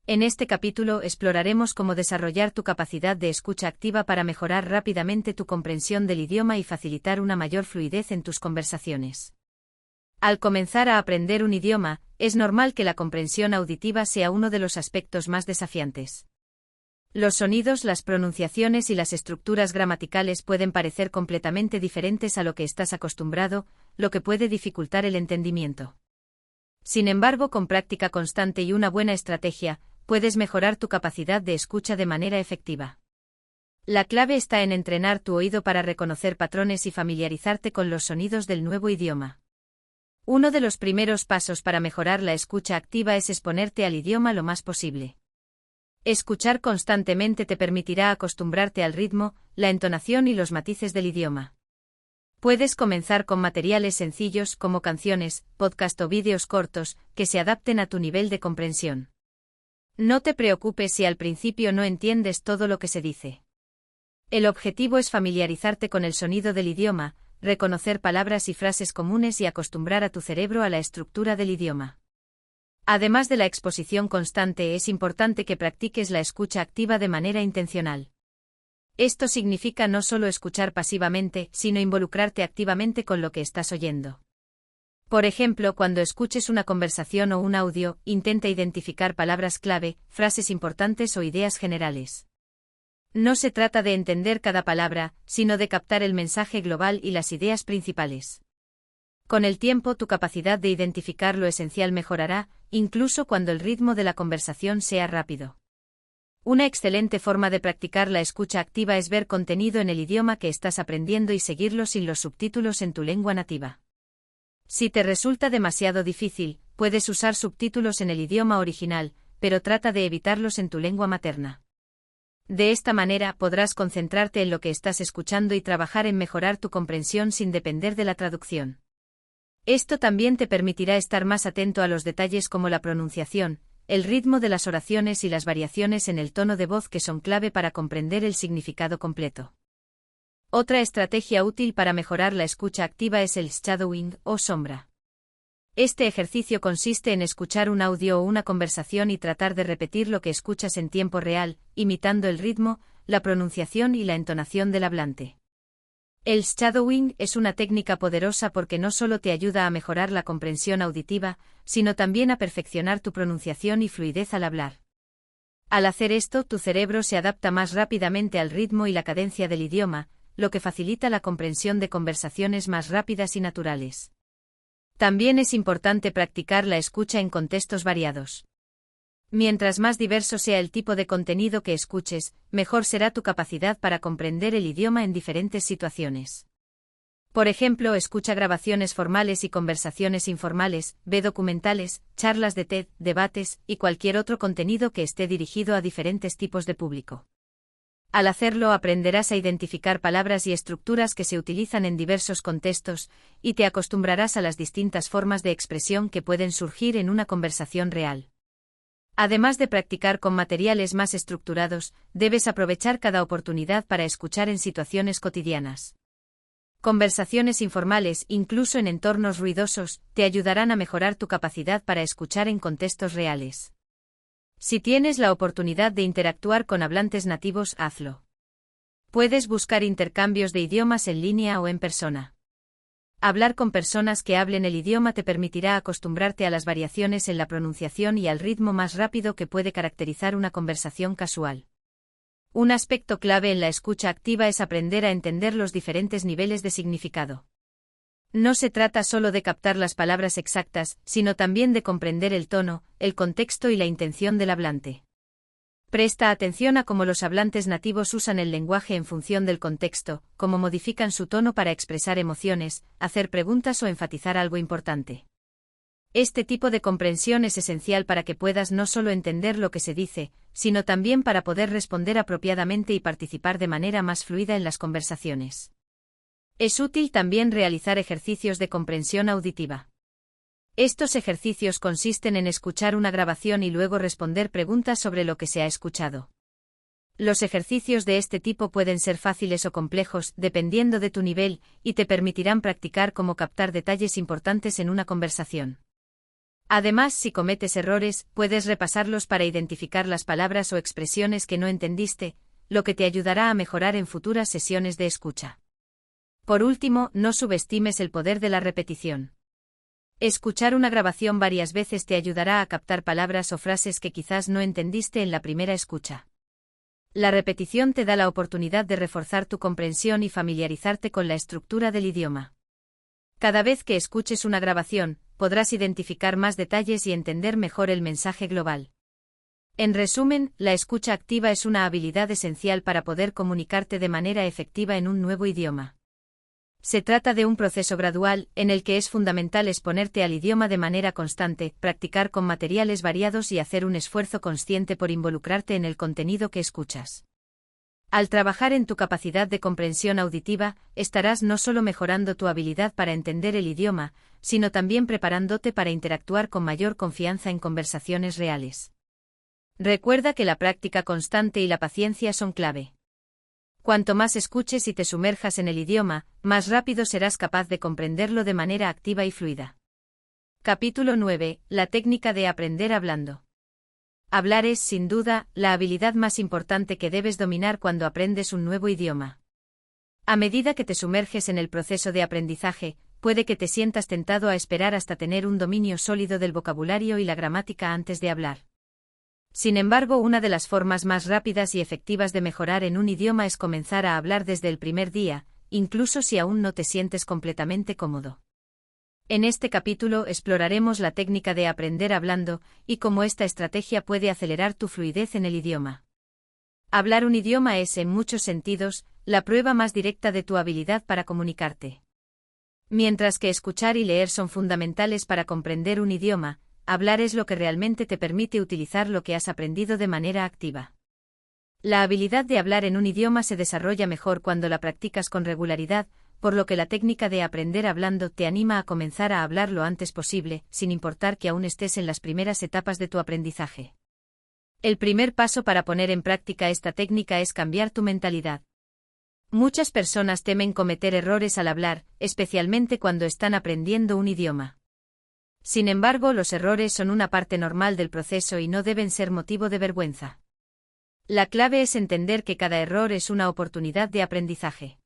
En este capítulo exploraremos cómo desarrollar tu capacidad de escucha activa para mejorar rápidamente tu comprensión del idioma y facilitar una mayor fluidez en tus conversaciones. Al comenzar a aprender un idioma, es normal que la comprensión auditiva sea uno de los aspectos más desafiantes. Los sonidos, las pronunciaciones y las estructuras gramaticales pueden parecer completamente diferentes a lo que estás acostumbrado, lo que puede dificultar el entendimiento. Sin embargo, con práctica constante y una buena estrategia, puedes mejorar tu capacidad de escucha de manera efectiva. La clave está en entrenar tu oído para reconocer patrones y familiarizarte con los sonidos del nuevo idioma. Uno de los primeros pasos para mejorar la escucha activa es exponerte al idioma lo más posible. Escuchar constantemente te permitirá acostumbrarte al ritmo, la entonación y los matices del idioma. Puedes comenzar con materiales sencillos como canciones, podcast o vídeos cortos, que se adapten a tu nivel de comprensión. No te preocupes si al principio no entiendes todo lo que se dice. El objetivo es familiarizarte con el sonido del idioma, reconocer palabras y frases comunes y acostumbrar a tu cerebro a la estructura del idioma. Además de la exposición constante, es importante que practiques la escucha activa de manera intencional. Esto significa no solo escuchar pasivamente, sino involucrarte activamente con lo que estás oyendo. Por ejemplo, cuando escuches una conversación o un audio, intenta identificar palabras clave, frases importantes o ideas generales. No se trata de entender cada palabra, sino de captar el mensaje global y las ideas principales. Con el tiempo, tu capacidad de identificar lo esencial mejorará, incluso cuando el ritmo de la conversación sea rápido. Una excelente forma de practicar la escucha activa es ver contenido en el idioma que estás aprendiendo y seguirlo sin los subtítulos en tu lengua nativa. Si te resulta demasiado difícil, puedes usar subtítulos en el idioma original, pero trata de evitarlos en tu lengua materna. De esta manera podrás concentrarte en lo que estás escuchando y trabajar en mejorar tu comprensión sin depender de la traducción. Esto también te permitirá estar más atento a los detalles como la pronunciación, el ritmo de las oraciones y las variaciones en el tono de voz que son clave para comprender el significado completo. Otra estrategia útil para mejorar la escucha activa es el shadowing o sombra. Este ejercicio consiste en escuchar un audio o una conversación y tratar de repetir lo que escuchas en tiempo real, imitando el ritmo, la pronunciación y la entonación del hablante. El shadowing es una técnica poderosa porque no solo te ayuda a mejorar la comprensión auditiva, sino también a perfeccionar tu pronunciación y fluidez al hablar. Al hacer esto, tu cerebro se adapta más rápidamente al ritmo y la cadencia del idioma, lo que facilita la comprensión de conversaciones más rápidas y naturales. También es importante practicar la escucha en contextos variados. Mientras más diverso sea el tipo de contenido que escuches, mejor será tu capacidad para comprender el idioma en diferentes situaciones. Por ejemplo, escucha grabaciones formales y conversaciones informales, ve documentales, charlas de TED, debates y cualquier otro contenido que esté dirigido a diferentes tipos de público. Al hacerlo aprenderás a identificar palabras y estructuras que se utilizan en diversos contextos, y te acostumbrarás a las distintas formas de expresión que pueden surgir en una conversación real. Además de practicar con materiales más estructurados, debes aprovechar cada oportunidad para escuchar en situaciones cotidianas. Conversaciones informales, incluso en entornos ruidosos, te ayudarán a mejorar tu capacidad para escuchar en contextos reales. Si tienes la oportunidad de interactuar con hablantes nativos, hazlo. Puedes buscar intercambios de idiomas en línea o en persona. Hablar con personas que hablen el idioma te permitirá acostumbrarte a las variaciones en la pronunciación y al ritmo más rápido que puede caracterizar una conversación casual. Un aspecto clave en la escucha activa es aprender a entender los diferentes niveles de significado. No se trata solo de captar las palabras exactas, sino también de comprender el tono, el contexto y la intención del hablante. Presta atención a cómo los hablantes nativos usan el lenguaje en función del contexto, cómo modifican su tono para expresar emociones, hacer preguntas o enfatizar algo importante. Este tipo de comprensión es esencial para que puedas no solo entender lo que se dice, sino también para poder responder apropiadamente y participar de manera más fluida en las conversaciones. Es útil también realizar ejercicios de comprensión auditiva. Estos ejercicios consisten en escuchar una grabación y luego responder preguntas sobre lo que se ha escuchado. Los ejercicios de este tipo pueden ser fáciles o complejos, dependiendo de tu nivel, y te permitirán practicar cómo captar detalles importantes en una conversación. Además, si cometes errores, puedes repasarlos para identificar las palabras o expresiones que no entendiste, lo que te ayudará a mejorar en futuras sesiones de escucha. Por último, no subestimes el poder de la repetición. Escuchar una grabación varias veces te ayudará a captar palabras o frases que quizás no entendiste en la primera escucha. La repetición te da la oportunidad de reforzar tu comprensión y familiarizarte con la estructura del idioma. Cada vez que escuches una grabación, podrás identificar más detalles y entender mejor el mensaje global. En resumen, la escucha activa es una habilidad esencial para poder comunicarte de manera efectiva en un nuevo idioma. Se trata de un proceso gradual, en el que es fundamental exponerte al idioma de manera constante, practicar con materiales variados y hacer un esfuerzo consciente por involucrarte en el contenido que escuchas. Al trabajar en tu capacidad de comprensión auditiva, estarás no solo mejorando tu habilidad para entender el idioma, sino también preparándote para interactuar con mayor confianza en conversaciones reales. Recuerda que la práctica constante y la paciencia son clave. Cuanto más escuches y te sumerjas en el idioma, más rápido serás capaz de comprenderlo de manera activa y fluida. Capítulo 9. La técnica de aprender hablando. Hablar es, sin duda, la habilidad más importante que debes dominar cuando aprendes un nuevo idioma. A medida que te sumerges en el proceso de aprendizaje, puede que te sientas tentado a esperar hasta tener un dominio sólido del vocabulario y la gramática antes de hablar. Sin embargo, una de las formas más rápidas y efectivas de mejorar en un idioma es comenzar a hablar desde el primer día, incluso si aún no te sientes completamente cómodo. En este capítulo exploraremos la técnica de aprender hablando, y cómo esta estrategia puede acelerar tu fluidez en el idioma. Hablar un idioma es, en muchos sentidos, la prueba más directa de tu habilidad para comunicarte. Mientras que escuchar y leer son fundamentales para comprender un idioma, hablar es lo que realmente te permite utilizar lo que has aprendido de manera activa. La habilidad de hablar en un idioma se desarrolla mejor cuando la practicas con regularidad, por lo que la técnica de aprender hablando te anima a comenzar a hablar lo antes posible, sin importar que aún estés en las primeras etapas de tu aprendizaje. El primer paso para poner en práctica esta técnica es cambiar tu mentalidad. Muchas personas temen cometer errores al hablar, especialmente cuando están aprendiendo un idioma. Sin embargo, los errores son una parte normal del proceso y no deben ser motivo de vergüenza. La clave es entender que cada error es una oportunidad de aprendizaje.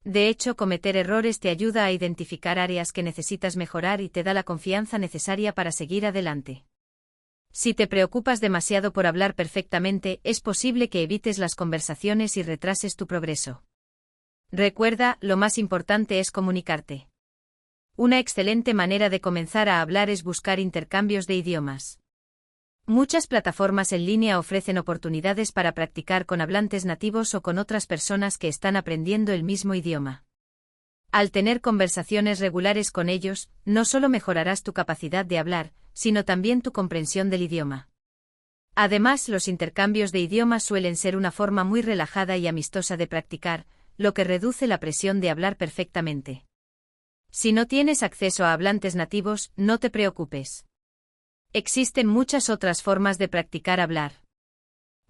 De hecho, cometer errores te ayuda a identificar áreas que necesitas mejorar y te da la confianza necesaria para seguir adelante. Si te preocupas demasiado por hablar perfectamente, es posible que evites las conversaciones y retrases tu progreso. Recuerda, lo más importante es comunicarte. Una excelente manera de comenzar a hablar es buscar intercambios de idiomas. Muchas plataformas en línea ofrecen oportunidades para practicar con hablantes nativos o con otras personas que están aprendiendo el mismo idioma. Al tener conversaciones regulares con ellos, no solo mejorarás tu capacidad de hablar, sino también tu comprensión del idioma. Además, los intercambios de idiomas suelen ser una forma muy relajada y amistosa de practicar, lo que reduce la presión de hablar perfectamente. Si no tienes acceso a hablantes nativos, no te preocupes. Existen muchas otras formas de practicar hablar.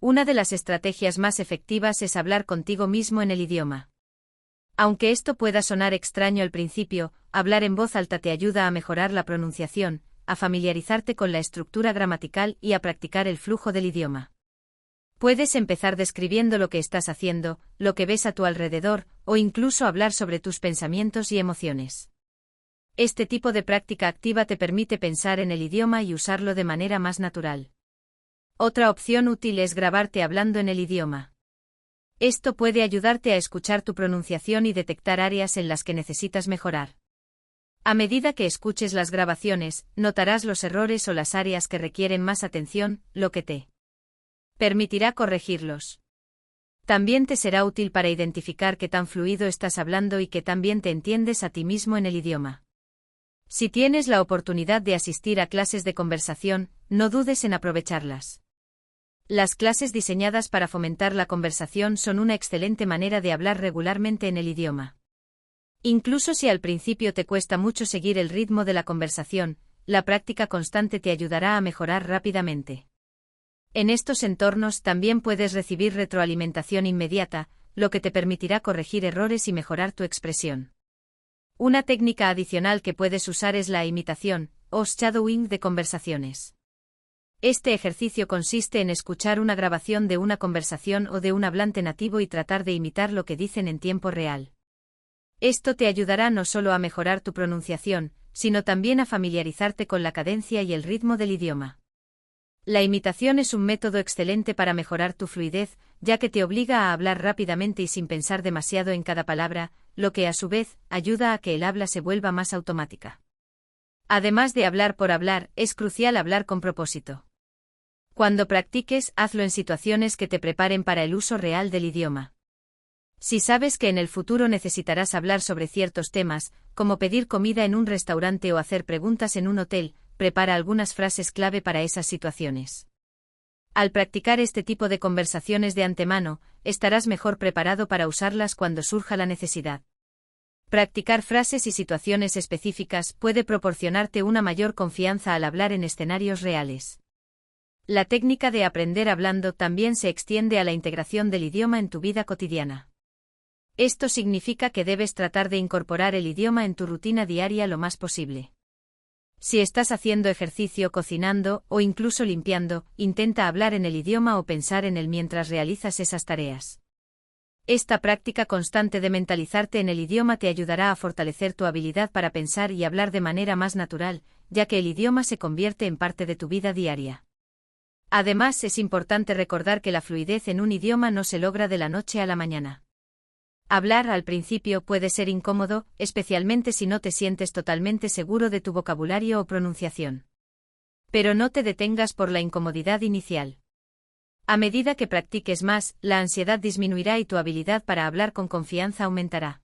Una de las estrategias más efectivas es hablar contigo mismo en el idioma. Aunque esto pueda sonar extraño al principio, hablar en voz alta te ayuda a mejorar la pronunciación, a familiarizarte con la estructura gramatical y a practicar el flujo del idioma. Puedes empezar describiendo lo que estás haciendo, lo que ves a tu alrededor, o incluso hablar sobre tus pensamientos y emociones. Este tipo de práctica activa te permite pensar en el idioma y usarlo de manera más natural. Otra opción útil es grabarte hablando en el idioma. Esto puede ayudarte a escuchar tu pronunciación y detectar áreas en las que necesitas mejorar. A medida que escuches las grabaciones, notarás los errores o las áreas que requieren más atención, lo que te permitirá corregirlos. También te será útil para identificar qué tan fluido estás hablando y qué tan bien te entiendes a ti mismo en el idioma. Si tienes la oportunidad de asistir a clases de conversación, no dudes en aprovecharlas. Las clases diseñadas para fomentar la conversación son una excelente manera de hablar regularmente en el idioma. Incluso si al principio te cuesta mucho seguir el ritmo de la conversación, la práctica constante te ayudará a mejorar rápidamente. En estos entornos también puedes recibir retroalimentación inmediata, lo que te permitirá corregir errores y mejorar tu expresión. Una técnica adicional que puedes usar es la imitación, o shadowing de conversaciones. Este ejercicio consiste en escuchar una grabación de una conversación o de un hablante nativo y tratar de imitar lo que dicen en tiempo real. Esto te ayudará no solo a mejorar tu pronunciación, sino también a familiarizarte con la cadencia y el ritmo del idioma. La imitación es un método excelente para mejorar tu fluidez, ya que te obliga a hablar rápidamente y sin pensar demasiado en cada palabra, lo que a su vez ayuda a que el habla se vuelva más automática. Además de hablar por hablar, es crucial hablar con propósito. Cuando practiques, hazlo en situaciones que te preparen para el uso real del idioma. Si sabes que en el futuro necesitarás hablar sobre ciertos temas, como pedir comida en un restaurante o hacer preguntas en un hotel, prepara algunas frases clave para esas situaciones. Al practicar este tipo de conversaciones de antemano, estarás mejor preparado para usarlas cuando surja la necesidad. Practicar frases y situaciones específicas puede proporcionarte una mayor confianza al hablar en escenarios reales. La técnica de aprender hablando también se extiende a la integración del idioma en tu vida cotidiana. Esto significa que debes tratar de incorporar el idioma en tu rutina diaria lo más posible. Si estás haciendo ejercicio, cocinando o incluso limpiando, intenta hablar en el idioma o pensar en él mientras realizas esas tareas. Esta práctica constante de mentalizarte en el idioma te ayudará a fortalecer tu habilidad para pensar y hablar de manera más natural, ya que el idioma se convierte en parte de tu vida diaria. Además, es importante recordar que la fluidez en un idioma no se logra de la noche a la mañana. Hablar al principio puede ser incómodo, especialmente si no te sientes totalmente seguro de tu vocabulario o pronunciación. Pero no te detengas por la incomodidad inicial. A medida que practiques más, la ansiedad disminuirá y tu habilidad para hablar con confianza aumentará.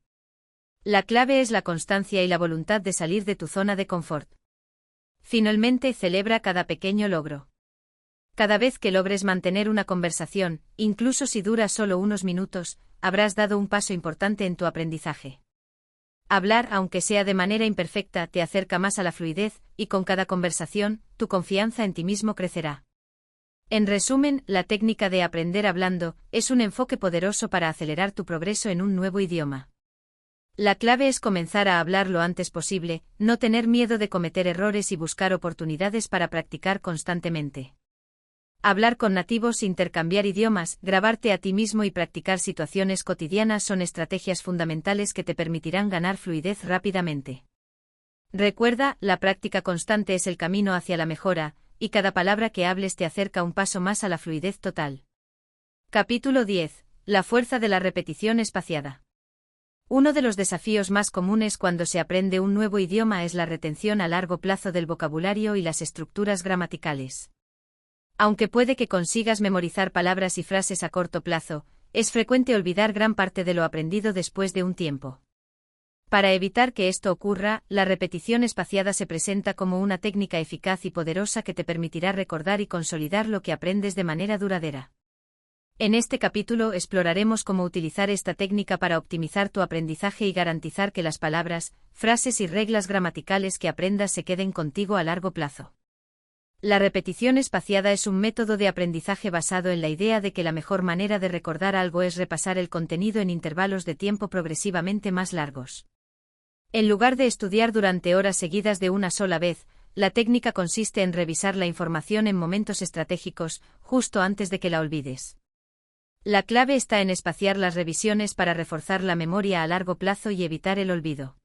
La clave es la constancia y la voluntad de salir de tu zona de confort. Finalmente, celebra cada pequeño logro. Cada vez que logres mantener una conversación, incluso si dura solo unos minutos, habrás dado un paso importante en tu aprendizaje. Hablar, aunque sea de manera imperfecta, te acerca más a la fluidez, y con cada conversación, tu confianza en ti mismo crecerá. En resumen, la técnica de aprender hablando es un enfoque poderoso para acelerar tu progreso en un nuevo idioma. La clave es comenzar a hablar lo antes posible, no tener miedo de cometer errores y buscar oportunidades para practicar constantemente. Hablar con nativos, intercambiar idiomas, grabarte a ti mismo y practicar situaciones cotidianas son estrategias fundamentales que te permitirán ganar fluidez rápidamente. Recuerda, la práctica constante es el camino hacia la mejora, y cada palabra que hables te acerca un paso más a la fluidez total. Capítulo 10. La fuerza de la repetición espaciada. Uno de los desafíos más comunes cuando se aprende un nuevo idioma es la retención a largo plazo del vocabulario y las estructuras gramaticales. Aunque puede que consigas memorizar palabras y frases a corto plazo, es frecuente olvidar gran parte de lo aprendido después de un tiempo. Para evitar que esto ocurra, la repetición espaciada se presenta como una técnica eficaz y poderosa que te permitirá recordar y consolidar lo que aprendes de manera duradera. En este capítulo exploraremos cómo utilizar esta técnica para optimizar tu aprendizaje y garantizar que las palabras, frases y reglas gramaticales que aprendas se queden contigo a largo plazo. La repetición espaciada es un método de aprendizaje basado en la idea de que la mejor manera de recordar algo es repasar el contenido en intervalos de tiempo progresivamente más largos. En lugar de estudiar durante horas seguidas de una sola vez, la técnica consiste en revisar la información en momentos estratégicos, justo antes de que la olvides. La clave está en espaciar las revisiones para reforzar la memoria a largo plazo y evitar el olvido.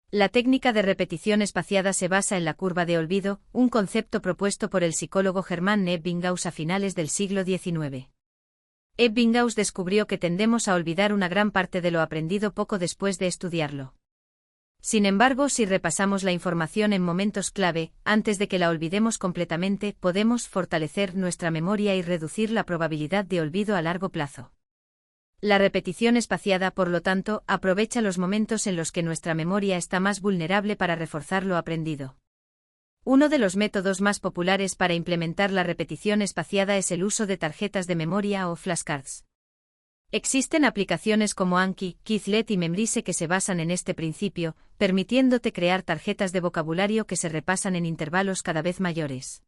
La técnica de repetición espaciada se basa en la curva de olvido, un concepto propuesto por el psicólogo Hermann Ebbinghaus a finales del siglo XIX. Ebbinghaus descubrió que tendemos a olvidar una gran parte de lo aprendido poco después de estudiarlo. Sin embargo, si repasamos la información en momentos clave, antes de que la olvidemos completamente, podemos fortalecer nuestra memoria y reducir la probabilidad de olvido a largo plazo. La repetición espaciada, por lo tanto, aprovecha los momentos en los que nuestra memoria está más vulnerable para reforzar lo aprendido. Uno de los métodos más populares para implementar la repetición espaciada es el uso de tarjetas de memoria o flashcards. Existen aplicaciones como Anki, Quizlet y Memrise que se basan en este principio, permitiéndote crear tarjetas de vocabulario que se repasan en intervalos cada vez mayores.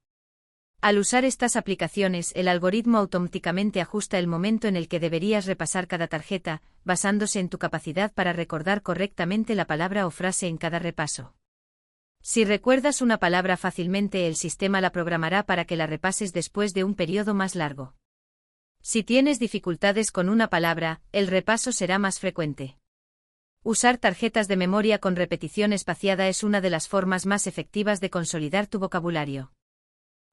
Al usar estas aplicaciones, el algoritmo automáticamente ajusta el momento en el que deberías repasar cada tarjeta, basándose en tu capacidad para recordar correctamente la palabra o frase en cada repaso. Si recuerdas una palabra fácilmente, el sistema la programará para que la repases después de un periodo más largo. Si tienes dificultades con una palabra, el repaso será más frecuente. Usar tarjetas de memoria con repetición espaciada es una de las formas más efectivas de consolidar tu vocabulario.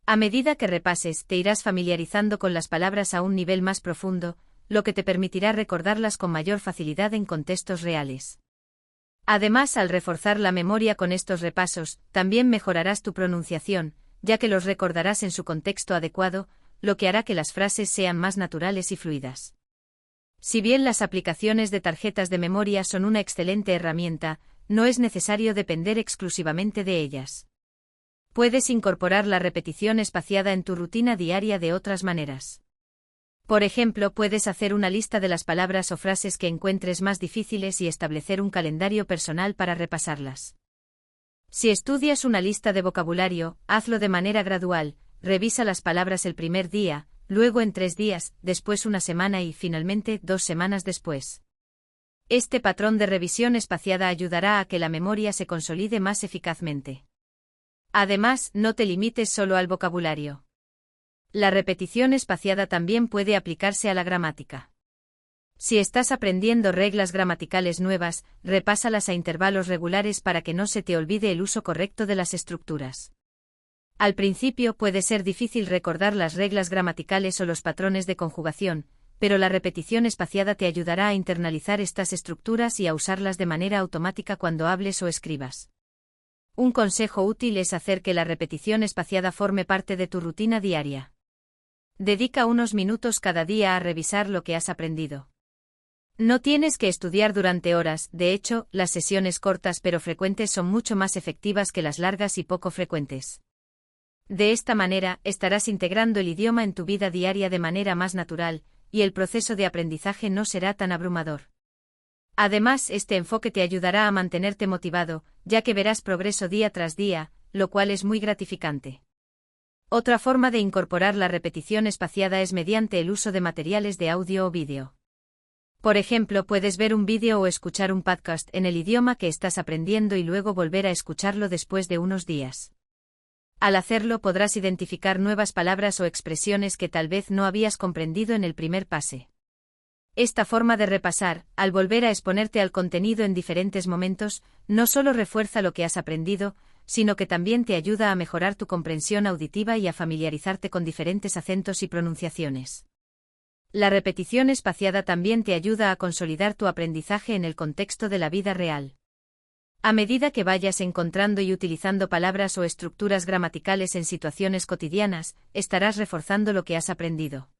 A medida que repases, te irás familiarizando con las palabras a un nivel más profundo, lo que te permitirá recordarlas con mayor facilidad en contextos reales. Además, al reforzar la memoria con estos repasos, también mejorarás tu pronunciación, ya que los recordarás en su contexto adecuado, lo que hará que las frases sean más naturales y fluidas. Si bien las aplicaciones de tarjetas de memoria son una excelente herramienta, no es necesario depender exclusivamente de ellas. Puedes incorporar la repetición espaciada en tu rutina diaria de otras maneras. Por ejemplo, puedes hacer una lista de las palabras o frases que encuentres más difíciles y establecer un calendario personal para repasarlas. Si estudias una lista de vocabulario, hazlo de manera gradual. Revisa las palabras el primer día, luego en 3 días, después una semana y, finalmente, 2 semanas después. Este patrón de revisión espaciada ayudará a que la memoria se consolide más eficazmente. Además, no te limites solo al vocabulario. La repetición espaciada también puede aplicarse a la gramática. Si estás aprendiendo reglas gramaticales nuevas, repásalas a intervalos regulares para que no se te olvide el uso correcto de las estructuras. Al principio puede ser difícil recordar las reglas gramaticales o los patrones de conjugación, pero la repetición espaciada te ayudará a internalizar estas estructuras y a usarlas de manera automática cuando hables o escribas. Un consejo útil es hacer que la repetición espaciada forme parte de tu rutina diaria. Dedica unos minutos cada día a revisar lo que has aprendido. No tienes que estudiar durante horas, de hecho, las sesiones cortas pero frecuentes son mucho más efectivas que las largas y poco frecuentes. De esta manera, estarás integrando el idioma en tu vida diaria de manera más natural, y el proceso de aprendizaje no será tan abrumador. Además, este enfoque te ayudará a mantenerte motivado, ya que verás progreso día tras día, lo cual es muy gratificante. Otra forma de incorporar la repetición espaciada es mediante el uso de materiales de audio o vídeo. Por ejemplo, puedes ver un vídeo o escuchar un podcast en el idioma que estás aprendiendo y luego volver a escucharlo después de unos días. Al hacerlo podrás identificar nuevas palabras o expresiones que tal vez no habías comprendido en el primer pase. Esta forma de repasar, al volver a exponerte al contenido en diferentes momentos, no solo refuerza lo que has aprendido, sino que también te ayuda a mejorar tu comprensión auditiva y a familiarizarte con diferentes acentos y pronunciaciones. La repetición espaciada también te ayuda a consolidar tu aprendizaje en el contexto de la vida real. A medida que vayas encontrando y utilizando palabras o estructuras gramaticales en situaciones cotidianas, estarás reforzando lo que has aprendido.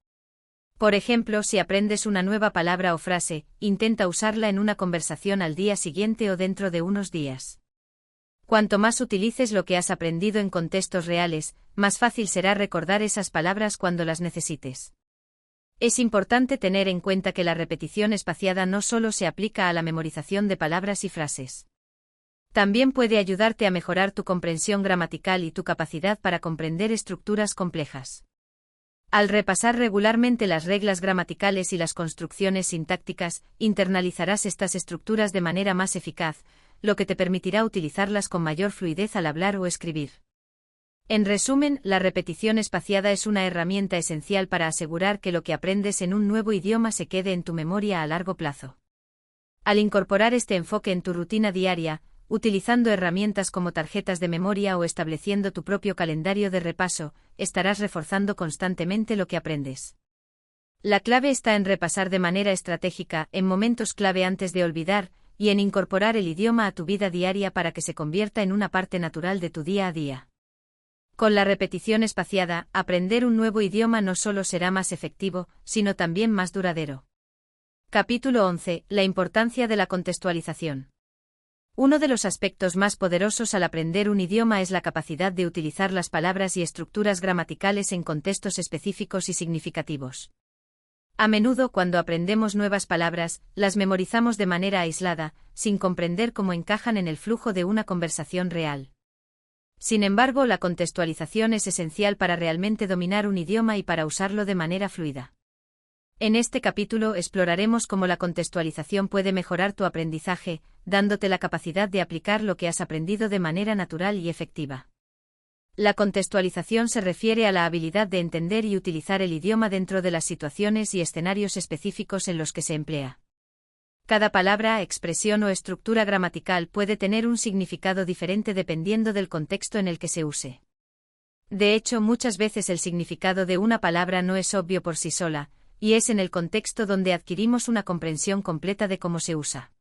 Por ejemplo, si aprendes una nueva palabra o frase, intenta usarla en una conversación al día siguiente o dentro de unos días. Cuanto más utilices lo que has aprendido en contextos reales, más fácil será recordar esas palabras cuando las necesites. Es importante tener en cuenta que la repetición espaciada no solo se aplica a la memorización de palabras y frases. También puede ayudarte a mejorar tu comprensión gramatical y tu capacidad para comprender estructuras complejas. Al repasar regularmente las reglas gramaticales y las construcciones sintácticas, internalizarás estas estructuras de manera más eficaz, lo que te permitirá utilizarlas con mayor fluidez al hablar o escribir. En resumen, la repetición espaciada es una herramienta esencial para asegurar que lo que aprendes en un nuevo idioma se quede en tu memoria a largo plazo. Al incorporar este enfoque en tu rutina diaria, utilizando herramientas como tarjetas de memoria o estableciendo tu propio calendario de repaso, estarás reforzando constantemente lo que aprendes. La clave está en repasar de manera estratégica, en momentos clave antes de olvidar, y en incorporar el idioma a tu vida diaria para que se convierta en una parte natural de tu día a día. Con la repetición espaciada, aprender un nuevo idioma no solo será más efectivo, sino también más duradero. Capítulo 11. La importancia de la contextualización. Uno de los aspectos más poderosos al aprender un idioma es la capacidad de utilizar las palabras y estructuras gramaticales en contextos específicos y significativos. A menudo, cuando aprendemos nuevas palabras, las memorizamos de manera aislada, sin comprender cómo encajan en el flujo de una conversación real. Sin embargo, la contextualización es esencial para realmente dominar un idioma y para usarlo de manera fluida. En este capítulo exploraremos cómo la contextualización puede mejorar tu aprendizaje, dándote la capacidad de aplicar lo que has aprendido de manera natural y efectiva. La contextualización se refiere a la habilidad de entender y utilizar el idioma dentro de las situaciones y escenarios específicos en los que se emplea. Cada palabra, expresión o estructura gramatical puede tener un significado diferente dependiendo del contexto en el que se use. De hecho, muchas veces el significado de una palabra no es obvio por sí sola, y es en el contexto donde adquirimos una comprensión completa de cómo se usa.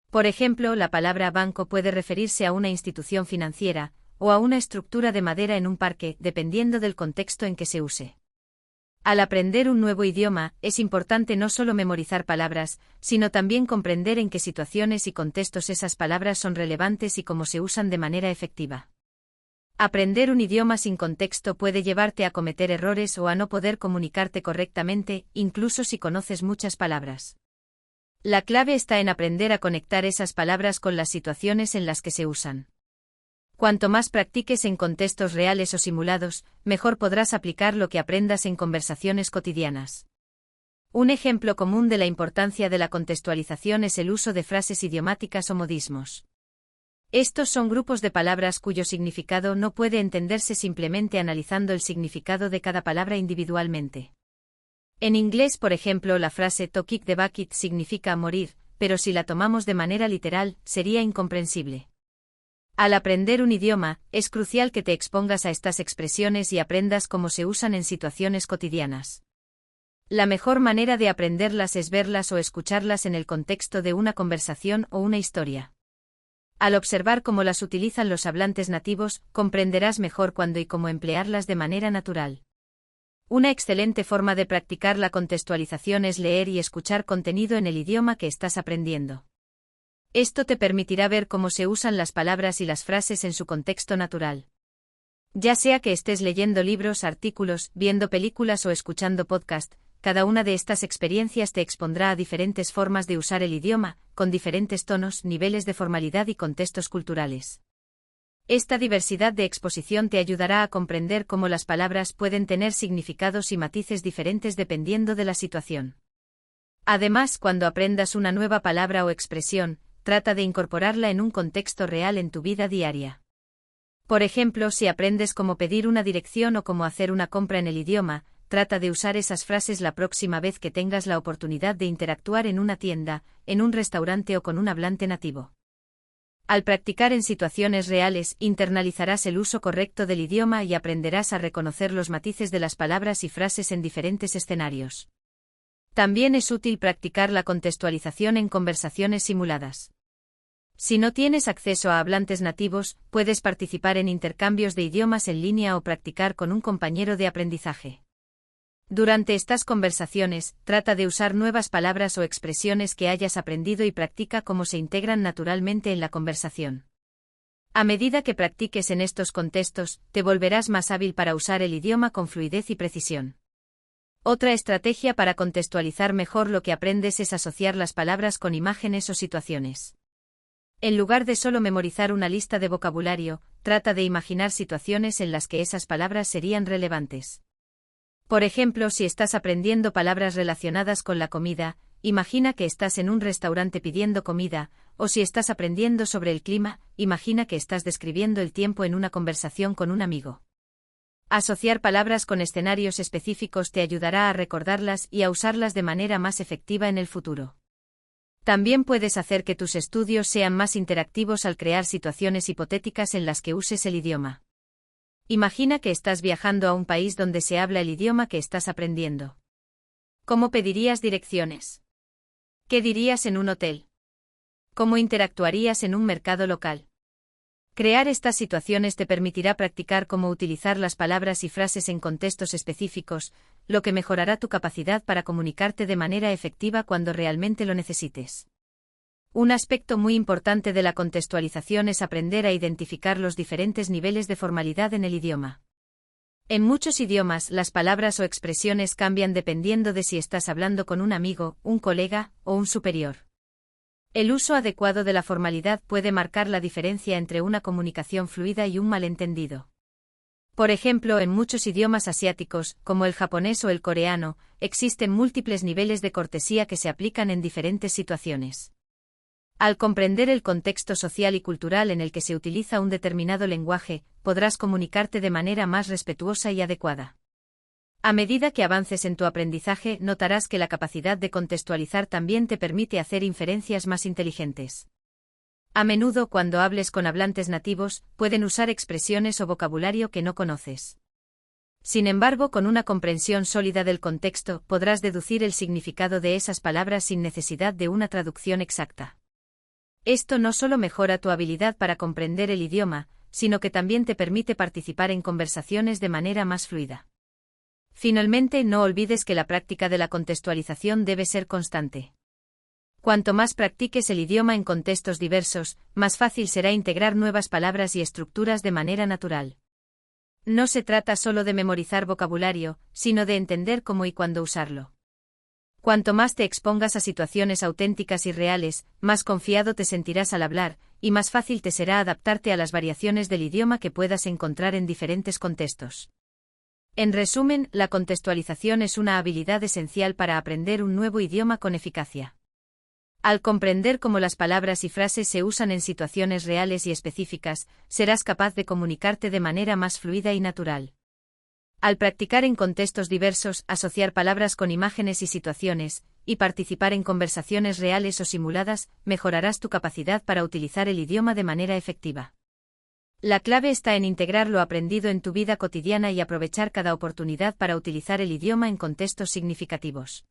Por ejemplo, la palabra banco puede referirse a una institución financiera, o a una estructura de madera en un parque, dependiendo del contexto en que se use. Al aprender un nuevo idioma, es importante no solo memorizar palabras, sino también comprender en qué situaciones y contextos esas palabras son relevantes y cómo se usan de manera efectiva. Aprender un idioma sin contexto puede llevarte a cometer errores o a no poder comunicarte correctamente, incluso si conoces muchas palabras. La clave está en aprender a conectar esas palabras con las situaciones en las que se usan. Cuanto más practiques en contextos reales o simulados, mejor podrás aplicar lo que aprendas en conversaciones cotidianas. Un ejemplo común de la importancia de la contextualización es el uso de frases idiomáticas o modismos. Estos son grupos de palabras cuyo significado no puede entenderse simplemente analizando el significado de cada palabra individualmente. En inglés, por ejemplo, la frase "to kick the bucket" significa morir, pero si la tomamos de manera literal, sería incomprensible. Al aprender un idioma, es crucial que te expongas a estas expresiones y aprendas cómo se usan en situaciones cotidianas. La mejor manera de aprenderlas es verlas o escucharlas en el contexto de una conversación o una historia. Al observar cómo las utilizan los hablantes nativos, comprenderás mejor cuándo y cómo emplearlas de manera natural. Una excelente forma de practicar la contextualización es leer y escuchar contenido en el idioma que estás aprendiendo. Esto te permitirá ver cómo se usan las palabras y las frases en su contexto natural. Ya sea que estés leyendo libros, artículos, viendo películas o escuchando podcast, cada una de estas experiencias te expondrá a diferentes formas de usar el idioma, con diferentes tonos, niveles de formalidad y contextos culturales. Esta diversidad de exposición te ayudará a comprender cómo las palabras pueden tener significados y matices diferentes dependiendo de la situación. Además, cuando aprendas una nueva palabra o expresión, trata de incorporarla en un contexto real en tu vida diaria. Por ejemplo, si aprendes cómo pedir una dirección o cómo hacer una compra en el idioma, trata de usar esas frases la próxima vez que tengas la oportunidad de interactuar en una tienda, en un restaurante o con un hablante nativo. Al practicar en situaciones reales, internalizarás el uso correcto del idioma y aprenderás a reconocer los matices de las palabras y frases en diferentes escenarios. También es útil practicar la contextualización en conversaciones simuladas. Si no tienes acceso a hablantes nativos, puedes participar en intercambios de idiomas en línea o practicar con un compañero de aprendizaje. Durante estas conversaciones, trata de usar nuevas palabras o expresiones que hayas aprendido y practica cómo se integran naturalmente en la conversación. A medida que practiques en estos contextos, te volverás más hábil para usar el idioma con fluidez y precisión. Otra estrategia para contextualizar mejor lo que aprendes es asociar las palabras con imágenes o situaciones. En lugar de solo memorizar una lista de vocabulario, trata de imaginar situaciones en las que esas palabras serían relevantes. Por ejemplo, si estás aprendiendo palabras relacionadas con la comida, imagina que estás en un restaurante pidiendo comida, o si estás aprendiendo sobre el clima, imagina que estás describiendo el tiempo en una conversación con un amigo. Asociar palabras con escenarios específicos te ayudará a recordarlas y a usarlas de manera más efectiva en el futuro. También puedes hacer que tus estudios sean más interactivos al crear situaciones hipotéticas en las que uses el idioma. Imagina que estás viajando a un país donde se habla el idioma que estás aprendiendo. ¿Cómo pedirías direcciones? ¿Qué dirías en un hotel? ¿Cómo interactuarías en un mercado local? Crear estas situaciones te permitirá practicar cómo utilizar las palabras y frases en contextos específicos, lo que mejorará tu capacidad para comunicarte de manera efectiva cuando realmente lo necesites. Un aspecto muy importante de la contextualización es aprender a identificar los diferentes niveles de formalidad en el idioma. En muchos idiomas, las palabras o expresiones cambian dependiendo de si estás hablando con un amigo, un colega o un superior. El uso adecuado de la formalidad puede marcar la diferencia entre una comunicación fluida y un malentendido. Por ejemplo, en muchos idiomas asiáticos, como el japonés o el coreano, existen múltiples niveles de cortesía que se aplican en diferentes situaciones. Al comprender el contexto social y cultural en el que se utiliza un determinado lenguaje, podrás comunicarte de manera más respetuosa y adecuada. A medida que avances en tu aprendizaje, notarás que la capacidad de contextualizar también te permite hacer inferencias más inteligentes. A menudo, cuando hables con hablantes nativos, pueden usar expresiones o vocabulario que no conoces. Sin embargo, con una comprensión sólida del contexto, podrás deducir el significado de esas palabras sin necesidad de una traducción exacta. Esto no solo mejora tu habilidad para comprender el idioma, sino que también te permite participar en conversaciones de manera más fluida. Finalmente, no olvides que la práctica de la contextualización debe ser constante. Cuanto más practiques el idioma en contextos diversos, más fácil será integrar nuevas palabras y estructuras de manera natural. No se trata solo de memorizar vocabulario, sino de entender cómo y cuándo usarlo. Cuanto más te expongas a situaciones auténticas y reales, más confiado te sentirás al hablar, y más fácil te será adaptarte a las variaciones del idioma que puedas encontrar en diferentes contextos. En resumen, la contextualización es una habilidad esencial para aprender un nuevo idioma con eficacia. Al comprender cómo las palabras y frases se usan en situaciones reales y específicas, serás capaz de comunicarte de manera más fluida y natural. Al practicar en contextos diversos, asociar palabras con imágenes y situaciones, y participar en conversaciones reales o simuladas, mejorarás tu capacidad para utilizar el idioma de manera efectiva. La clave está en integrar lo aprendido en tu vida cotidiana y aprovechar cada oportunidad para utilizar el idioma en contextos significativos.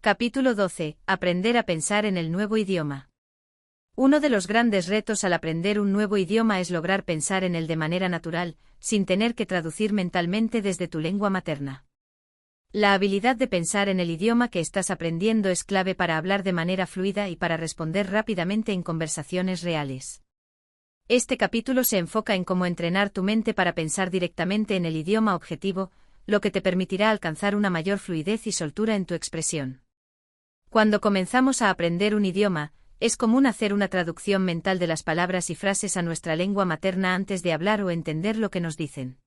Capítulo 12. Aprender a pensar en el nuevo idioma. Uno de los grandes retos al aprender un nuevo idioma es lograr pensar en él de manera natural, sin tener que traducir mentalmente desde tu lengua materna. La habilidad de pensar en el idioma que estás aprendiendo es clave para hablar de manera fluida y para responder rápidamente en conversaciones reales. Este capítulo se enfoca en cómo entrenar tu mente para pensar directamente en el idioma objetivo, lo que te permitirá alcanzar una mayor fluidez y soltura en tu expresión. Cuando comenzamos a aprender un idioma, es común hacer una traducción mental de las palabras y frases a nuestra lengua materna antes de hablar o entender lo que nos dicen.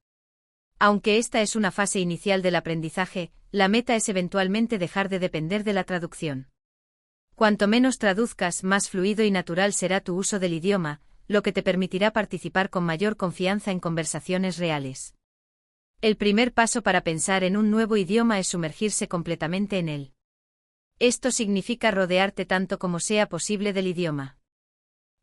Aunque esta es una fase inicial del aprendizaje, la meta es eventualmente dejar de depender de la traducción. Cuanto menos traduzcas, más fluido y natural será tu uso del idioma, lo que te permitirá participar con mayor confianza en conversaciones reales. El primer paso para pensar en un nuevo idioma es sumergirse completamente en él. Esto significa rodearte tanto como sea posible del idioma.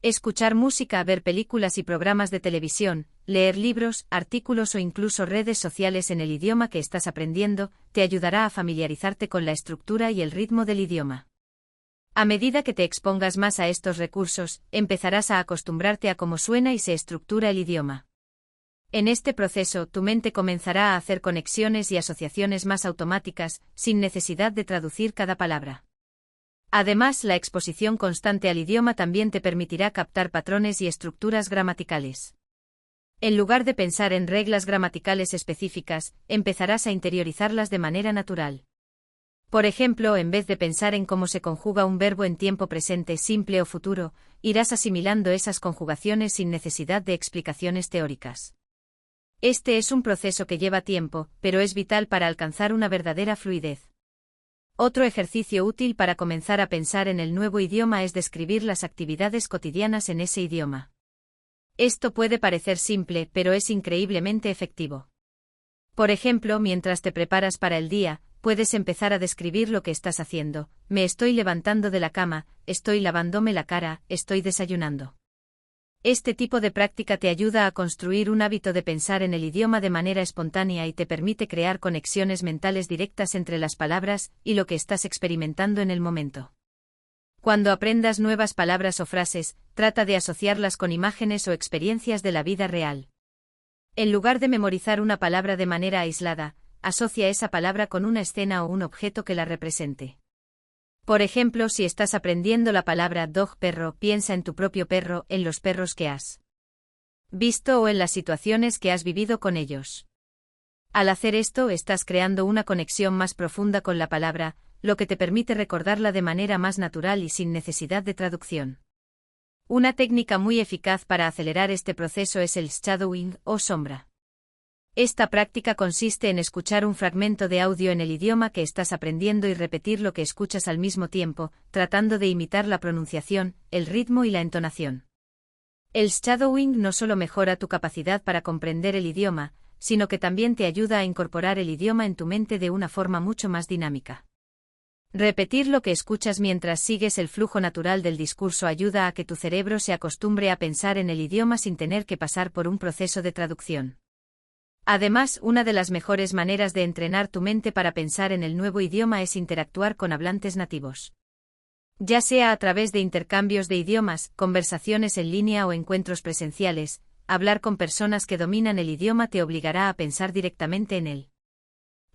Escuchar música, ver películas y programas de televisión, leer libros, artículos o incluso redes sociales en el idioma que estás aprendiendo, te ayudará a familiarizarte con la estructura y el ritmo del idioma. A medida que te expongas más a estos recursos, empezarás a acostumbrarte a cómo suena y se estructura el idioma. En este proceso, tu mente comenzará a hacer conexiones y asociaciones más automáticas, sin necesidad de traducir cada palabra. Además, la exposición constante al idioma también te permitirá captar patrones y estructuras gramaticales. En lugar de pensar en reglas gramaticales específicas, empezarás a interiorizarlas de manera natural. Por ejemplo, en vez de pensar en cómo se conjuga un verbo en tiempo presente, simple o futuro, irás asimilando esas conjugaciones sin necesidad de explicaciones teóricas. Este es un proceso que lleva tiempo, pero es vital para alcanzar una verdadera fluidez. Otro ejercicio útil para comenzar a pensar en el nuevo idioma es describir las actividades cotidianas en ese idioma. Esto puede parecer simple, pero es increíblemente efectivo. Por ejemplo, mientras te preparas para el día, puedes empezar a describir lo que estás haciendo. Me estoy levantando de la cama, estoy lavándome la cara, estoy desayunando. Este tipo de práctica te ayuda a construir un hábito de pensar en el idioma de manera espontánea y te permite crear conexiones mentales directas entre las palabras y lo que estás experimentando en el momento. Cuando aprendas nuevas palabras o frases, trata de asociarlas con imágenes o experiencias de la vida real. En lugar de memorizar una palabra de manera aislada, asocia esa palabra con una escena o un objeto que la represente. Por ejemplo, si estás aprendiendo la palabra dog, perro, piensa en tu propio perro, en los perros que has visto o en las situaciones que has vivido con ellos. Al hacer esto, estás creando una conexión más profunda con la palabra, lo que te permite recordarla de manera más natural y sin necesidad de traducción. Una técnica muy eficaz para acelerar este proceso es el shadowing o sombra. Esta práctica consiste en escuchar un fragmento de audio en el idioma que estás aprendiendo y repetir lo que escuchas al mismo tiempo, tratando de imitar la pronunciación, el ritmo y la entonación. El shadowing no solo mejora tu capacidad para comprender el idioma, sino que también te ayuda a incorporar el idioma en tu mente de una forma mucho más dinámica. Repetir lo que escuchas mientras sigues el flujo natural del discurso ayuda a que tu cerebro se acostumbre a pensar en el idioma sin tener que pasar por un proceso de traducción. Además, una de las mejores maneras de entrenar tu mente para pensar en el nuevo idioma es interactuar con hablantes nativos. Ya sea a través de intercambios de idiomas, conversaciones en línea o encuentros presenciales, hablar con personas que dominan el idioma te obligará a pensar directamente en él.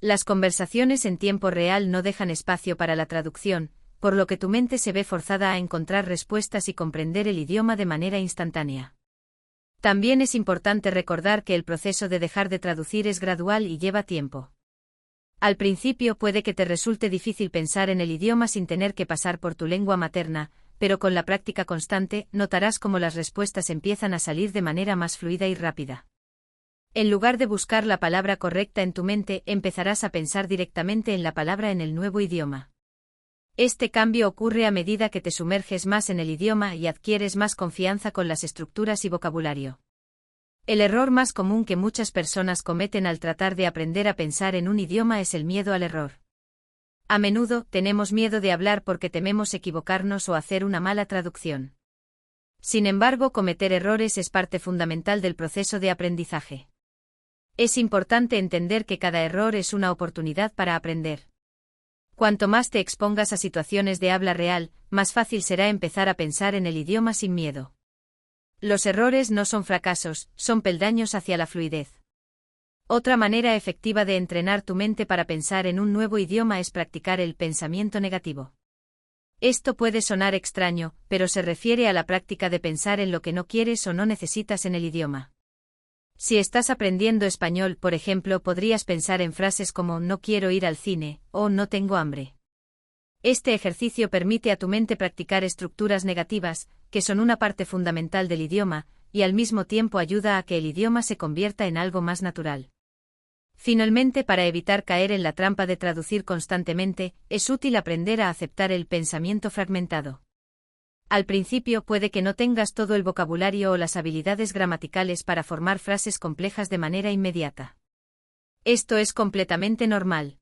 Las conversaciones en tiempo real no dejan espacio para la traducción, por lo que tu mente se ve forzada a encontrar respuestas y comprender el idioma de manera instantánea. También es importante recordar que el proceso de dejar de traducir es gradual y lleva tiempo. Al principio puede que te resulte difícil pensar en el idioma sin tener que pasar por tu lengua materna, pero con la práctica constante notarás cómo las respuestas empiezan a salir de manera más fluida y rápida. En lugar de buscar la palabra correcta en tu mente, empezarás a pensar directamente en la palabra en el nuevo idioma. Este cambio ocurre a medida que te sumerges más en el idioma y adquieres más confianza con las estructuras y vocabulario. El error más común que muchas personas cometen al tratar de aprender a pensar en un idioma es el miedo al error. A menudo, tenemos miedo de hablar porque tememos equivocarnos o hacer una mala traducción. Sin embargo, cometer errores es parte fundamental del proceso de aprendizaje. Es importante entender que cada error es una oportunidad para aprender. Cuanto más te expongas a situaciones de habla real, más fácil será empezar a pensar en el idioma sin miedo. Los errores no son fracasos, son peldaños hacia la fluidez. Otra manera efectiva de entrenar tu mente para pensar en un nuevo idioma es practicar el pensamiento negativo. Esto puede sonar extraño, pero se refiere a la práctica de pensar en lo que no quieres o no necesitas en el idioma. Si estás aprendiendo español, por ejemplo, podrías pensar en frases como no quiero ir al cine o no tengo hambre. Este ejercicio permite a tu mente practicar estructuras negativas, que son una parte fundamental del idioma, y al mismo tiempo ayuda a que el idioma se convierta en algo más natural. Finalmente, para evitar caer en la trampa de traducir constantemente, es útil aprender a aceptar el pensamiento fragmentado. Al principio puede que no tengas todo el vocabulario o las habilidades gramaticales para formar frases complejas de manera inmediata. Esto es completamente normal.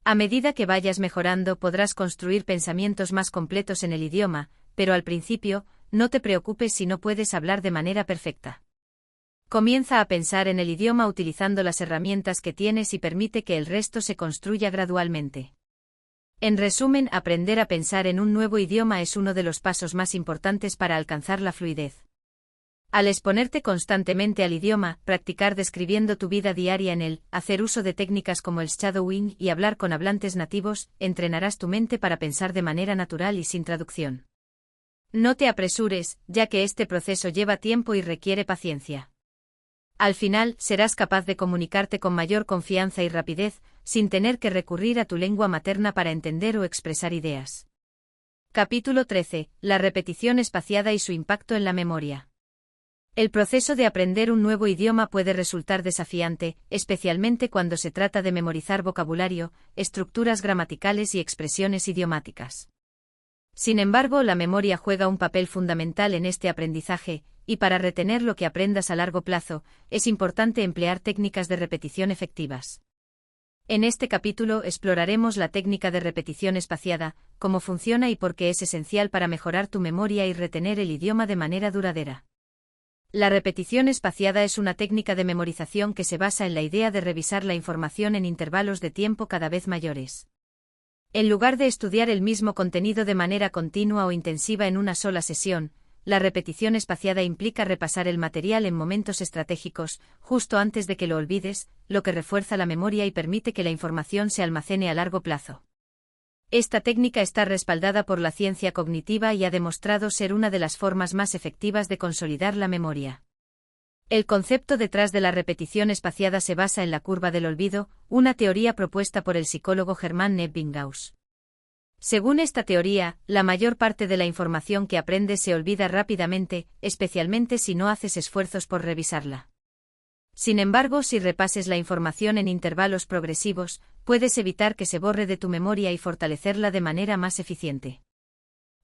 A medida que vayas mejorando podrás construir pensamientos más completos en el idioma, pero al principio, no te preocupes si no puedes hablar de manera perfecta. Comienza a pensar en el idioma utilizando las herramientas que tienes y permite que el resto se construya gradualmente. En resumen, aprender a pensar en un nuevo idioma es uno de los pasos más importantes para alcanzar la fluidez. Al exponerte constantemente al idioma, practicar describiendo tu vida diaria en él, hacer uso de técnicas como el shadowing y hablar con hablantes nativos, entrenarás tu mente para pensar de manera natural y sin traducción. No te apresures, ya que este proceso lleva tiempo y requiere paciencia. Al final, serás capaz de comunicarte con mayor confianza y rapidez, sin tener que recurrir a tu lengua materna para entender o expresar ideas. Capítulo 13. La repetición espaciada y su impacto en la memoria. El proceso de aprender un nuevo idioma puede resultar desafiante, especialmente cuando se trata de memorizar vocabulario, estructuras gramaticales y expresiones idiomáticas. Sin embargo, la memoria juega un papel fundamental en este aprendizaje, y para retener lo que aprendas a largo plazo, es importante emplear técnicas de repetición efectivas. En este capítulo exploraremos la técnica de repetición espaciada, cómo funciona y por qué es esencial para mejorar tu memoria y retener el idioma de manera duradera. La repetición espaciada es una técnica de memorización que se basa en la idea de revisar la información en intervalos de tiempo cada vez mayores. En lugar de estudiar el mismo contenido de manera continua o intensiva en una sola sesión, la repetición espaciada implica repasar el material en momentos estratégicos, justo antes de que lo olvides, lo que refuerza la memoria y permite que la información se almacene a largo plazo. Esta técnica está respaldada por la ciencia cognitiva y ha demostrado ser una de las formas más efectivas de consolidar la memoria. El concepto detrás de la repetición espaciada se basa en la curva del olvido, una teoría propuesta por el psicólogo Hermann Ebbinghaus. Según esta teoría, la mayor parte de la información que aprendes se olvida rápidamente, especialmente si no haces esfuerzos por revisarla. Sin embargo, si repases la información en intervalos progresivos, puedes evitar que se borre de tu memoria y fortalecerla de manera más eficiente.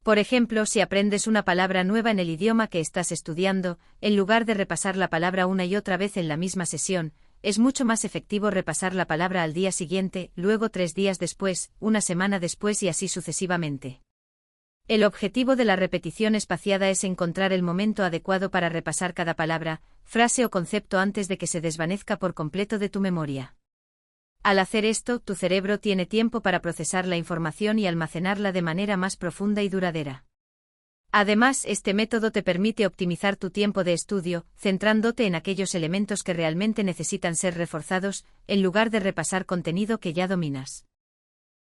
Por ejemplo, si aprendes una palabra nueva en el idioma que estás estudiando, en lugar de repasar la palabra una y otra vez en la misma sesión, es mucho más efectivo repasar la palabra al día siguiente, luego 3 días después, una semana después y así sucesivamente. El objetivo de la repetición espaciada es encontrar el momento adecuado para repasar cada palabra, frase o concepto antes de que se desvanezca por completo de tu memoria. Al hacer esto, tu cerebro tiene tiempo para procesar la información y almacenarla de manera más profunda y duradera. Además, este método te permite optimizar tu tiempo de estudio, centrándote en aquellos elementos que realmente necesitan ser reforzados, en lugar de repasar contenido que ya dominas.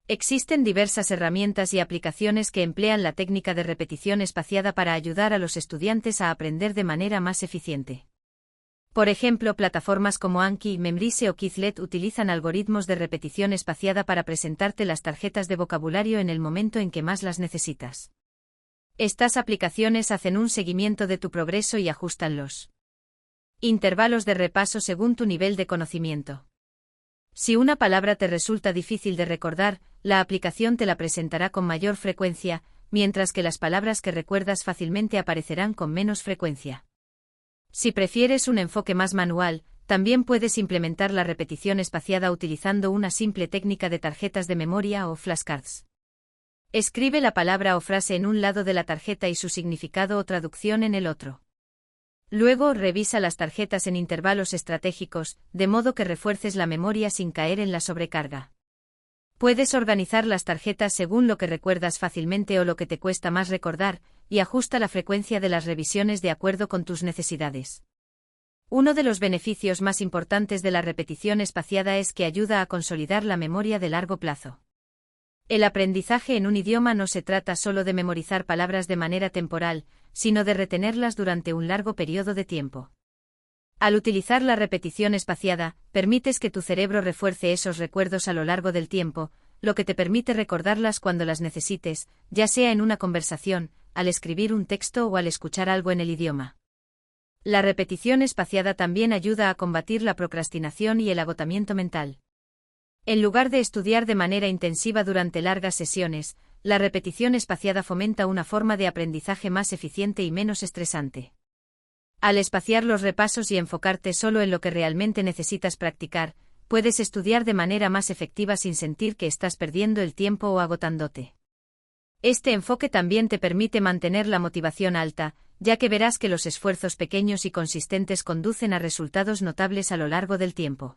Existen diversas herramientas y aplicaciones que emplean la técnica de repetición espaciada para ayudar a los estudiantes a aprender de manera más eficiente. Por ejemplo, plataformas como Anki, Memrise o Quizlet utilizan algoritmos de repetición espaciada para presentarte las tarjetas de vocabulario en el momento en que más las necesitas. Estas aplicaciones hacen un seguimiento de tu progreso y ajustan los intervalos de repaso según tu nivel de conocimiento. Si una palabra te resulta difícil de recordar, la aplicación te la presentará con mayor frecuencia, mientras que las palabras que recuerdas fácilmente aparecerán con menos frecuencia. Si prefieres un enfoque más manual, también puedes implementar la repetición espaciada utilizando una simple técnica de tarjetas de memoria o flashcards. Escribe la palabra o frase en un lado de la tarjeta y su significado o traducción en el otro. Luego, revisa las tarjetas en intervalos estratégicos, de modo que refuerces la memoria sin caer en la sobrecarga. Puedes organizar las tarjetas según lo que recuerdas fácilmente o lo que te cuesta más recordar, y ajusta la frecuencia de las revisiones de acuerdo con tus necesidades. Uno de los beneficios más importantes de la repetición espaciada es que ayuda a consolidar la memoria de largo plazo. El aprendizaje en un idioma no se trata solo de memorizar palabras de manera temporal, sino de retenerlas durante un largo periodo de tiempo. Al utilizar la repetición espaciada, permites que tu cerebro refuerce esos recuerdos a lo largo del tiempo, lo que te permite recordarlas cuando las necesites, ya sea en una conversación, al escribir un texto o al escuchar algo en el idioma. La repetición espaciada también ayuda a combatir la procrastinación y el agotamiento mental. En lugar de estudiar de manera intensiva durante largas sesiones, la repetición espaciada fomenta una forma de aprendizaje más eficiente y menos estresante. Al espaciar los repasos y enfocarte solo en lo que realmente necesitas practicar, puedes estudiar de manera más efectiva sin sentir que estás perdiendo el tiempo o agotándote. Este enfoque también te permite mantener la motivación alta, ya que verás que los esfuerzos pequeños y consistentes conducen a resultados notables a lo largo del tiempo.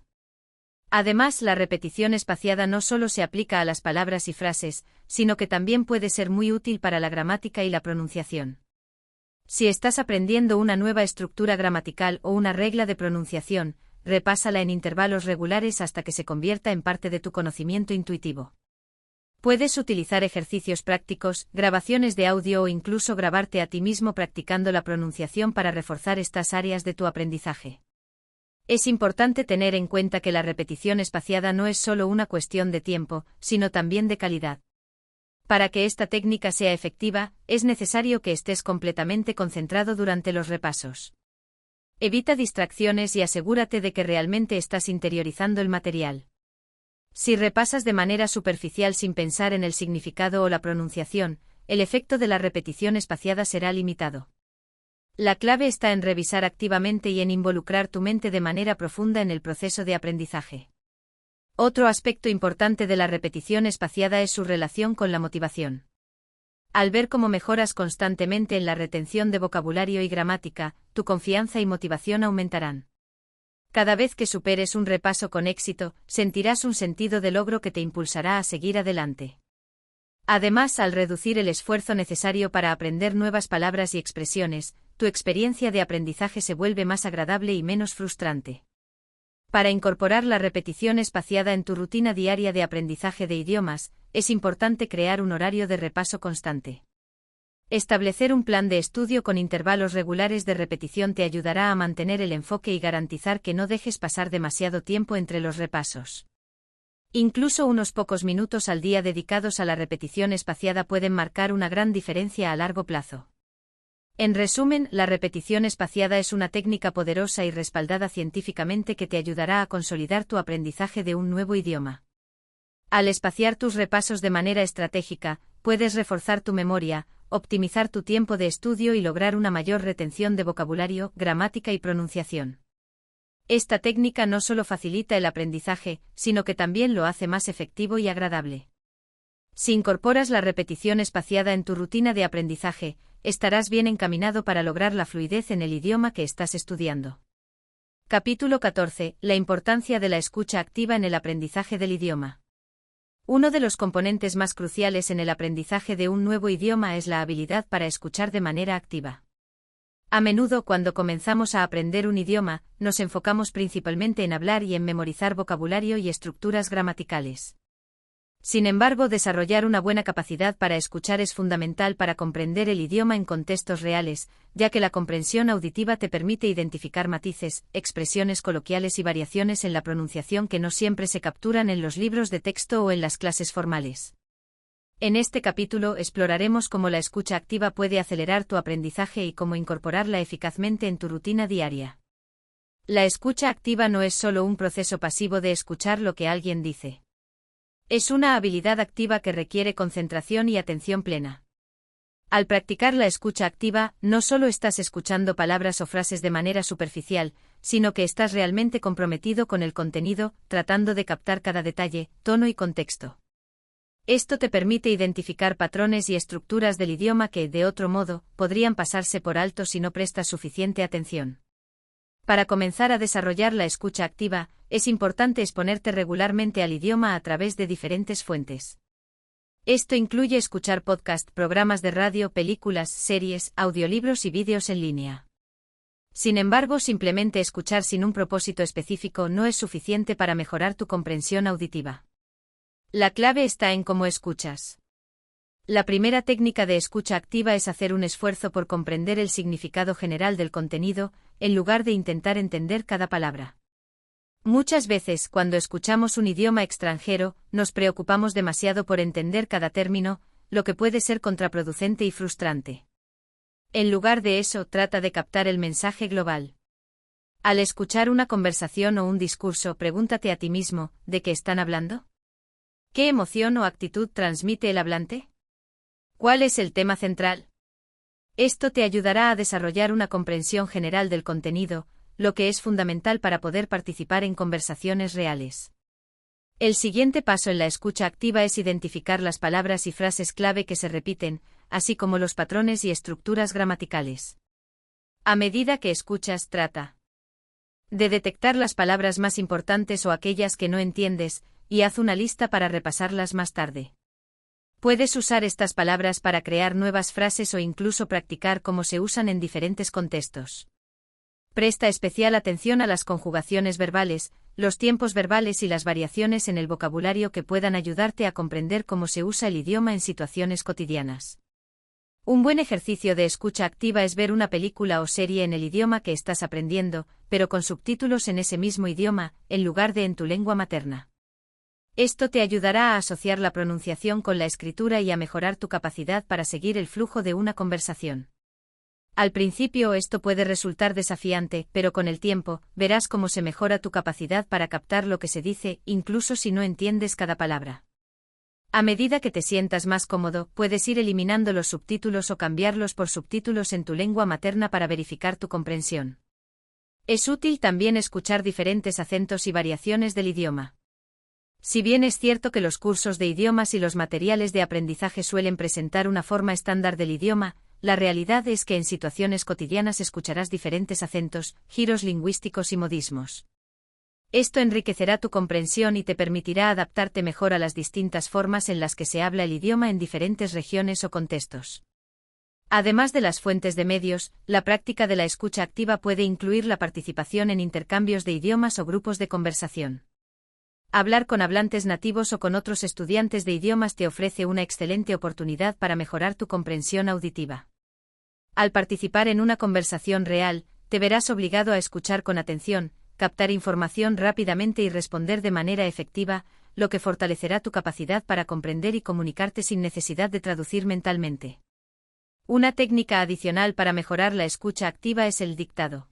Además, la repetición espaciada no solo se aplica a las palabras y frases, sino que también puede ser muy útil para la gramática y la pronunciación. Si estás aprendiendo una nueva estructura gramatical o una regla de pronunciación, repásala en intervalos regulares hasta que se convierta en parte de tu conocimiento intuitivo. Puedes utilizar ejercicios prácticos, grabaciones de audio o incluso grabarte a ti mismo practicando la pronunciación para reforzar estas áreas de tu aprendizaje. Es importante tener en cuenta que la repetición espaciada no es solo una cuestión de tiempo, sino también de calidad. Para que esta técnica sea efectiva, es necesario que estés completamente concentrado durante los repasos. Evita distracciones y asegúrate de que realmente estás interiorizando el material. Si repasas de manera superficial sin pensar en el significado o la pronunciación, el efecto de la repetición espaciada será limitado. La clave está en revisar activamente y en involucrar tu mente de manera profunda en el proceso de aprendizaje. Otro aspecto importante de la repetición espaciada es su relación con la motivación. Al ver cómo mejoras constantemente en la retención de vocabulario y gramática, tu confianza y motivación aumentarán. Cada vez que superes un repaso con éxito, sentirás un sentido de logro que te impulsará a seguir adelante. Además, al reducir el esfuerzo necesario para aprender nuevas palabras y expresiones, tu experiencia de aprendizaje se vuelve más agradable y menos frustrante. Para incorporar la repetición espaciada en tu rutina diaria de aprendizaje de idiomas, es importante crear un horario de repaso constante. Establecer un plan de estudio con intervalos regulares de repetición te ayudará a mantener el enfoque y garantizar que no dejes pasar demasiado tiempo entre los repasos. Incluso unos pocos minutos al día dedicados a la repetición espaciada pueden marcar una gran diferencia a largo plazo. En resumen, la repetición espaciada es una técnica poderosa y respaldada científicamente que te ayudará a consolidar tu aprendizaje de un nuevo idioma. Al espaciar tus repasos de manera estratégica, puedes reforzar tu memoria, optimizar tu tiempo de estudio y lograr una mayor retención de vocabulario, gramática y pronunciación. Esta técnica no solo facilita el aprendizaje, sino que también lo hace más efectivo y agradable. Si incorporas la repetición espaciada en tu rutina de aprendizaje, estarás bien encaminado para lograr la fluidez en el idioma que estás estudiando. Capítulo 14. La importancia de la escucha activa en el aprendizaje del idioma. Uno de los componentes más cruciales en el aprendizaje de un nuevo idioma es la habilidad para escuchar de manera activa. A menudo, cuando comenzamos a aprender un idioma, nos enfocamos principalmente en hablar y en memorizar vocabulario y estructuras gramaticales. Sin embargo, desarrollar una buena capacidad para escuchar es fundamental para comprender el idioma en contextos reales, ya que la comprensión auditiva te permite identificar matices, expresiones coloquiales y variaciones en la pronunciación que no siempre se capturan en los libros de texto o en las clases formales. En este capítulo exploraremos cómo la escucha activa puede acelerar tu aprendizaje y cómo incorporarla eficazmente en tu rutina diaria. La escucha activa no es solo un proceso pasivo de escuchar lo que alguien dice. Es una habilidad activa que requiere concentración y atención plena. Al practicar la escucha activa, no solo estás escuchando palabras o frases de manera superficial, sino que estás realmente comprometido con el contenido, tratando de captar cada detalle, tono y contexto. Esto te permite identificar patrones y estructuras del idioma que, de otro modo, podrían pasarse por alto si no prestas suficiente atención. Para comenzar a desarrollar la escucha activa, es importante exponerte regularmente al idioma a través de diferentes fuentes. Esto incluye escuchar podcasts, programas de radio, películas, series, audiolibros y vídeos en línea. Sin embargo, simplemente escuchar sin un propósito específico no es suficiente para mejorar tu comprensión auditiva. La clave está en cómo escuchas. La primera técnica de escucha activa es hacer un esfuerzo por comprender el significado general del contenido, en lugar de intentar entender cada palabra. Muchas veces, cuando escuchamos un idioma extranjero, nos preocupamos demasiado por entender cada término, lo que puede ser contraproducente y frustrante. En lugar de eso, trata de captar el mensaje global. Al escuchar una conversación o un discurso, pregúntate a ti mismo, ¿de qué están hablando? ¿Qué emoción o actitud transmite el hablante? ¿Cuál es el tema central? Esto te ayudará a desarrollar una comprensión general del contenido, lo que es fundamental para poder participar en conversaciones reales. El siguiente paso en la escucha activa es identificar las palabras y frases clave que se repiten, así como los patrones y estructuras gramaticales. A medida que escuchas, trata de detectar las palabras más importantes o aquellas que no entiendes, y haz una lista para repasarlas más tarde. Puedes usar estas palabras para crear nuevas frases o incluso practicar cómo se usan en diferentes contextos. Presta especial atención a las conjugaciones verbales, los tiempos verbales y las variaciones en el vocabulario que puedan ayudarte a comprender cómo se usa el idioma en situaciones cotidianas. Un buen ejercicio de escucha activa es ver una película o serie en el idioma que estás aprendiendo, pero con subtítulos en ese mismo idioma, en lugar de en tu lengua materna. Esto te ayudará a asociar la pronunciación con la escritura y a mejorar tu capacidad para seguir el flujo de una conversación. Al principio esto puede resultar desafiante, pero con el tiempo, verás cómo se mejora tu capacidad para captar lo que se dice, incluso si no entiendes cada palabra. A medida que te sientas más cómodo, puedes ir eliminando los subtítulos o cambiarlos por subtítulos en tu lengua materna para verificar tu comprensión. Es útil también escuchar diferentes acentos y variaciones del idioma. Si bien es cierto que los cursos de idiomas y los materiales de aprendizaje suelen presentar una forma estándar del idioma, la realidad es que en situaciones cotidianas escucharás diferentes acentos, giros lingüísticos y modismos. Esto enriquecerá tu comprensión y te permitirá adaptarte mejor a las distintas formas en las que se habla el idioma en diferentes regiones o contextos. Además de las fuentes de medios, la práctica de la escucha activa puede incluir la participación en intercambios de idiomas o grupos de conversación. Hablar con hablantes nativos o con otros estudiantes de idiomas te ofrece una excelente oportunidad para mejorar tu comprensión auditiva. Al participar en una conversación real, te verás obligado a escuchar con atención, captar información rápidamente y responder de manera efectiva, lo que fortalecerá tu capacidad para comprender y comunicarte sin necesidad de traducir mentalmente. Una técnica adicional para mejorar la escucha activa es el dictado.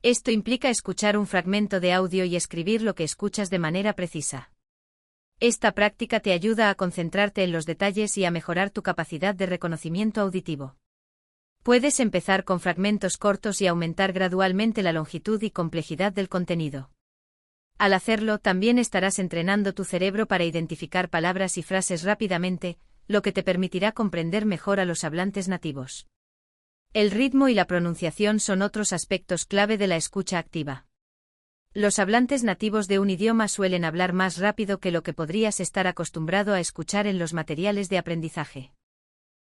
Esto implica escuchar un fragmento de audio y escribir lo que escuchas de manera precisa. Esta práctica te ayuda a concentrarte en los detalles y a mejorar tu capacidad de reconocimiento auditivo. Puedes empezar con fragmentos cortos y aumentar gradualmente la longitud y complejidad del contenido. Al hacerlo, también estarás entrenando tu cerebro para identificar palabras y frases rápidamente, lo que te permitirá comprender mejor a los hablantes nativos. El ritmo y la pronunciación son otros aspectos clave de la escucha activa. Los hablantes nativos de un idioma suelen hablar más rápido que lo que podrías estar acostumbrado a escuchar en los materiales de aprendizaje.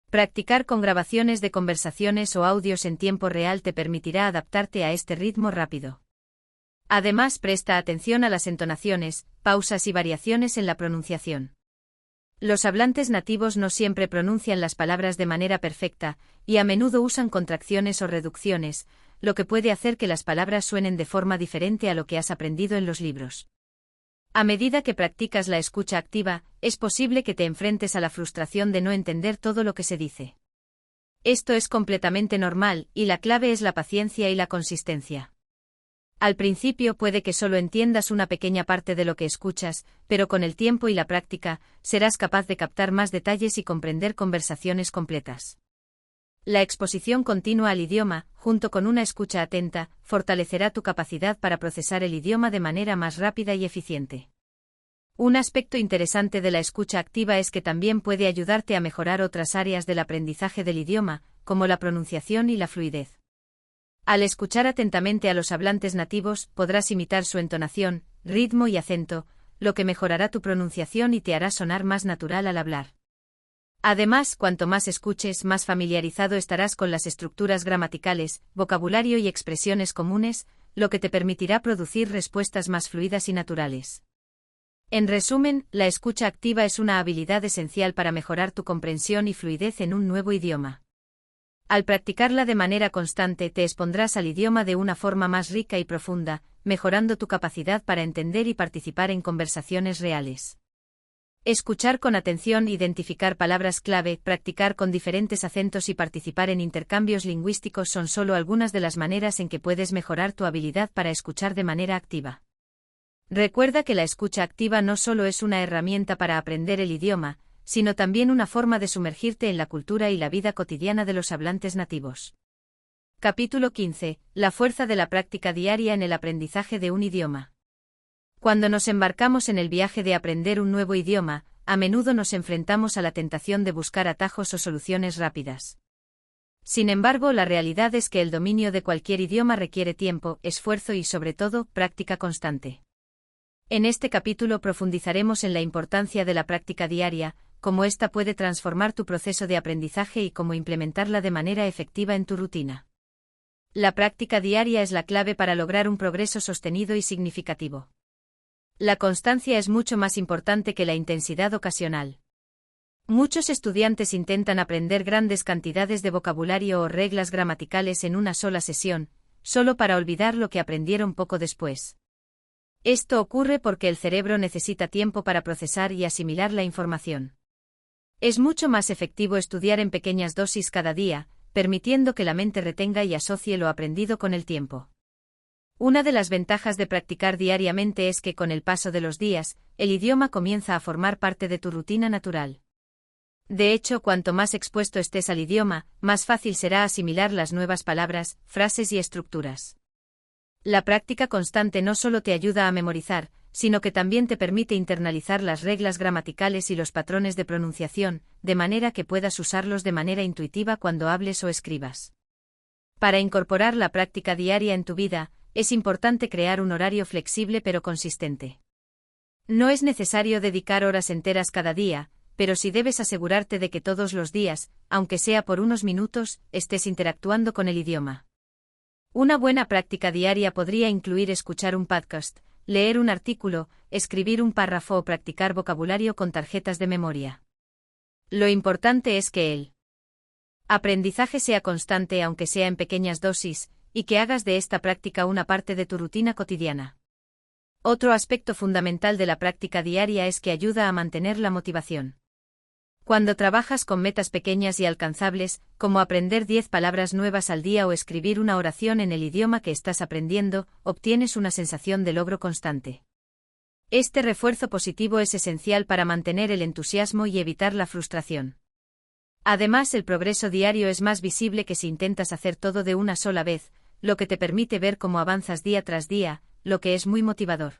Practicar con grabaciones de conversaciones o audios en tiempo real te permitirá adaptarte a este ritmo rápido. Además, presta atención a las entonaciones, pausas y variaciones en la pronunciación. Los hablantes nativos no siempre pronuncian las palabras de manera perfecta, y a menudo usan contracciones o reducciones, lo que puede hacer que las palabras suenen de forma diferente a lo que has aprendido en los libros. A medida que practicas la escucha activa, es posible que te enfrentes a la frustración de no entender todo lo que se dice. Esto es completamente normal, y la clave es la paciencia y la consistencia. Al principio puede que solo entiendas una pequeña parte de lo que escuchas, pero con el tiempo y la práctica, serás capaz de captar más detalles y comprender conversaciones completas. La exposición continua al idioma, junto con una escucha atenta, fortalecerá tu capacidad para procesar el idioma de manera más rápida y eficiente. Un aspecto interesante de la escucha activa es que también puede ayudarte a mejorar otras áreas del aprendizaje del idioma, como la pronunciación y la fluidez. Al escuchar atentamente a los hablantes nativos, podrás imitar su entonación, ritmo y acento, lo que mejorará tu pronunciación y te hará sonar más natural al hablar. Además, cuanto más escuches, más familiarizado estarás con las estructuras gramaticales, vocabulario y expresiones comunes, lo que te permitirá producir respuestas más fluidas y naturales. En resumen, la escucha activa es una habilidad esencial para mejorar tu comprensión y fluidez en un nuevo idioma. Al practicarla de manera constante te expondrás al idioma de una forma más rica y profunda, mejorando tu capacidad para entender y participar en conversaciones reales. Escuchar con atención, identificar palabras clave, practicar con diferentes acentos y participar en intercambios lingüísticos son solo algunas de las maneras en que puedes mejorar tu habilidad para escuchar de manera activa. Recuerda que la escucha activa no solo es una herramienta para aprender el idioma, sino también una forma de sumergirte en la cultura y la vida cotidiana de los hablantes nativos. Capítulo 15. La fuerza de la práctica diaria en el aprendizaje de un idioma. Cuando nos embarcamos en el viaje de aprender un nuevo idioma, a menudo nos enfrentamos a la tentación de buscar atajos o soluciones rápidas. Sin embargo, la realidad es que el dominio de cualquier idioma requiere tiempo, esfuerzo y, sobre todo, práctica constante. En este capítulo profundizaremos en la importancia de la práctica diaria, cómo ésta puede transformar tu proceso de aprendizaje y cómo implementarla de manera efectiva en tu rutina. La práctica diaria es la clave para lograr un progreso sostenido y significativo. La constancia es mucho más importante que la intensidad ocasional. Muchos estudiantes intentan aprender grandes cantidades de vocabulario o reglas gramaticales en una sola sesión, solo para olvidar lo que aprendieron poco después. Esto ocurre porque el cerebro necesita tiempo para procesar y asimilar la información. Es mucho más efectivo estudiar en pequeñas dosis cada día, permitiendo que la mente retenga y asocie lo aprendido con el tiempo. Una de las ventajas de practicar diariamente es que con el paso de los días, el idioma comienza a formar parte de tu rutina natural. De hecho, cuanto más expuesto estés al idioma, más fácil será asimilar las nuevas palabras, frases y estructuras. La práctica constante no solo te ayuda a memorizar, sino que también te permite internalizar las reglas gramaticales y los patrones de pronunciación, de manera que puedas usarlos de manera intuitiva cuando hables o escribas. Para incorporar la práctica diaria en tu vida, es importante crear un horario flexible pero consistente. No es necesario dedicar horas enteras cada día, pero sí debes asegurarte de que todos los días, aunque sea por unos minutos, estés interactuando con el idioma. Una buena práctica diaria podría incluir escuchar un podcast, leer un artículo, escribir un párrafo o practicar vocabulario con tarjetas de memoria. Lo importante es que el aprendizaje sea constante aunque sea en pequeñas dosis, y que hagas de esta práctica una parte de tu rutina cotidiana. Otro aspecto fundamental de la práctica diaria es que ayuda a mantener la motivación. Cuando trabajas con metas pequeñas y alcanzables, como aprender 10 palabras nuevas al día o escribir una oración en el idioma que estás aprendiendo, obtienes una sensación de logro constante. Este refuerzo positivo es esencial para mantener el entusiasmo y evitar la frustración. Además, el progreso diario es más visible que si intentas hacer todo de una sola vez, lo que te permite ver cómo avanzas día tras día, lo que es muy motivador.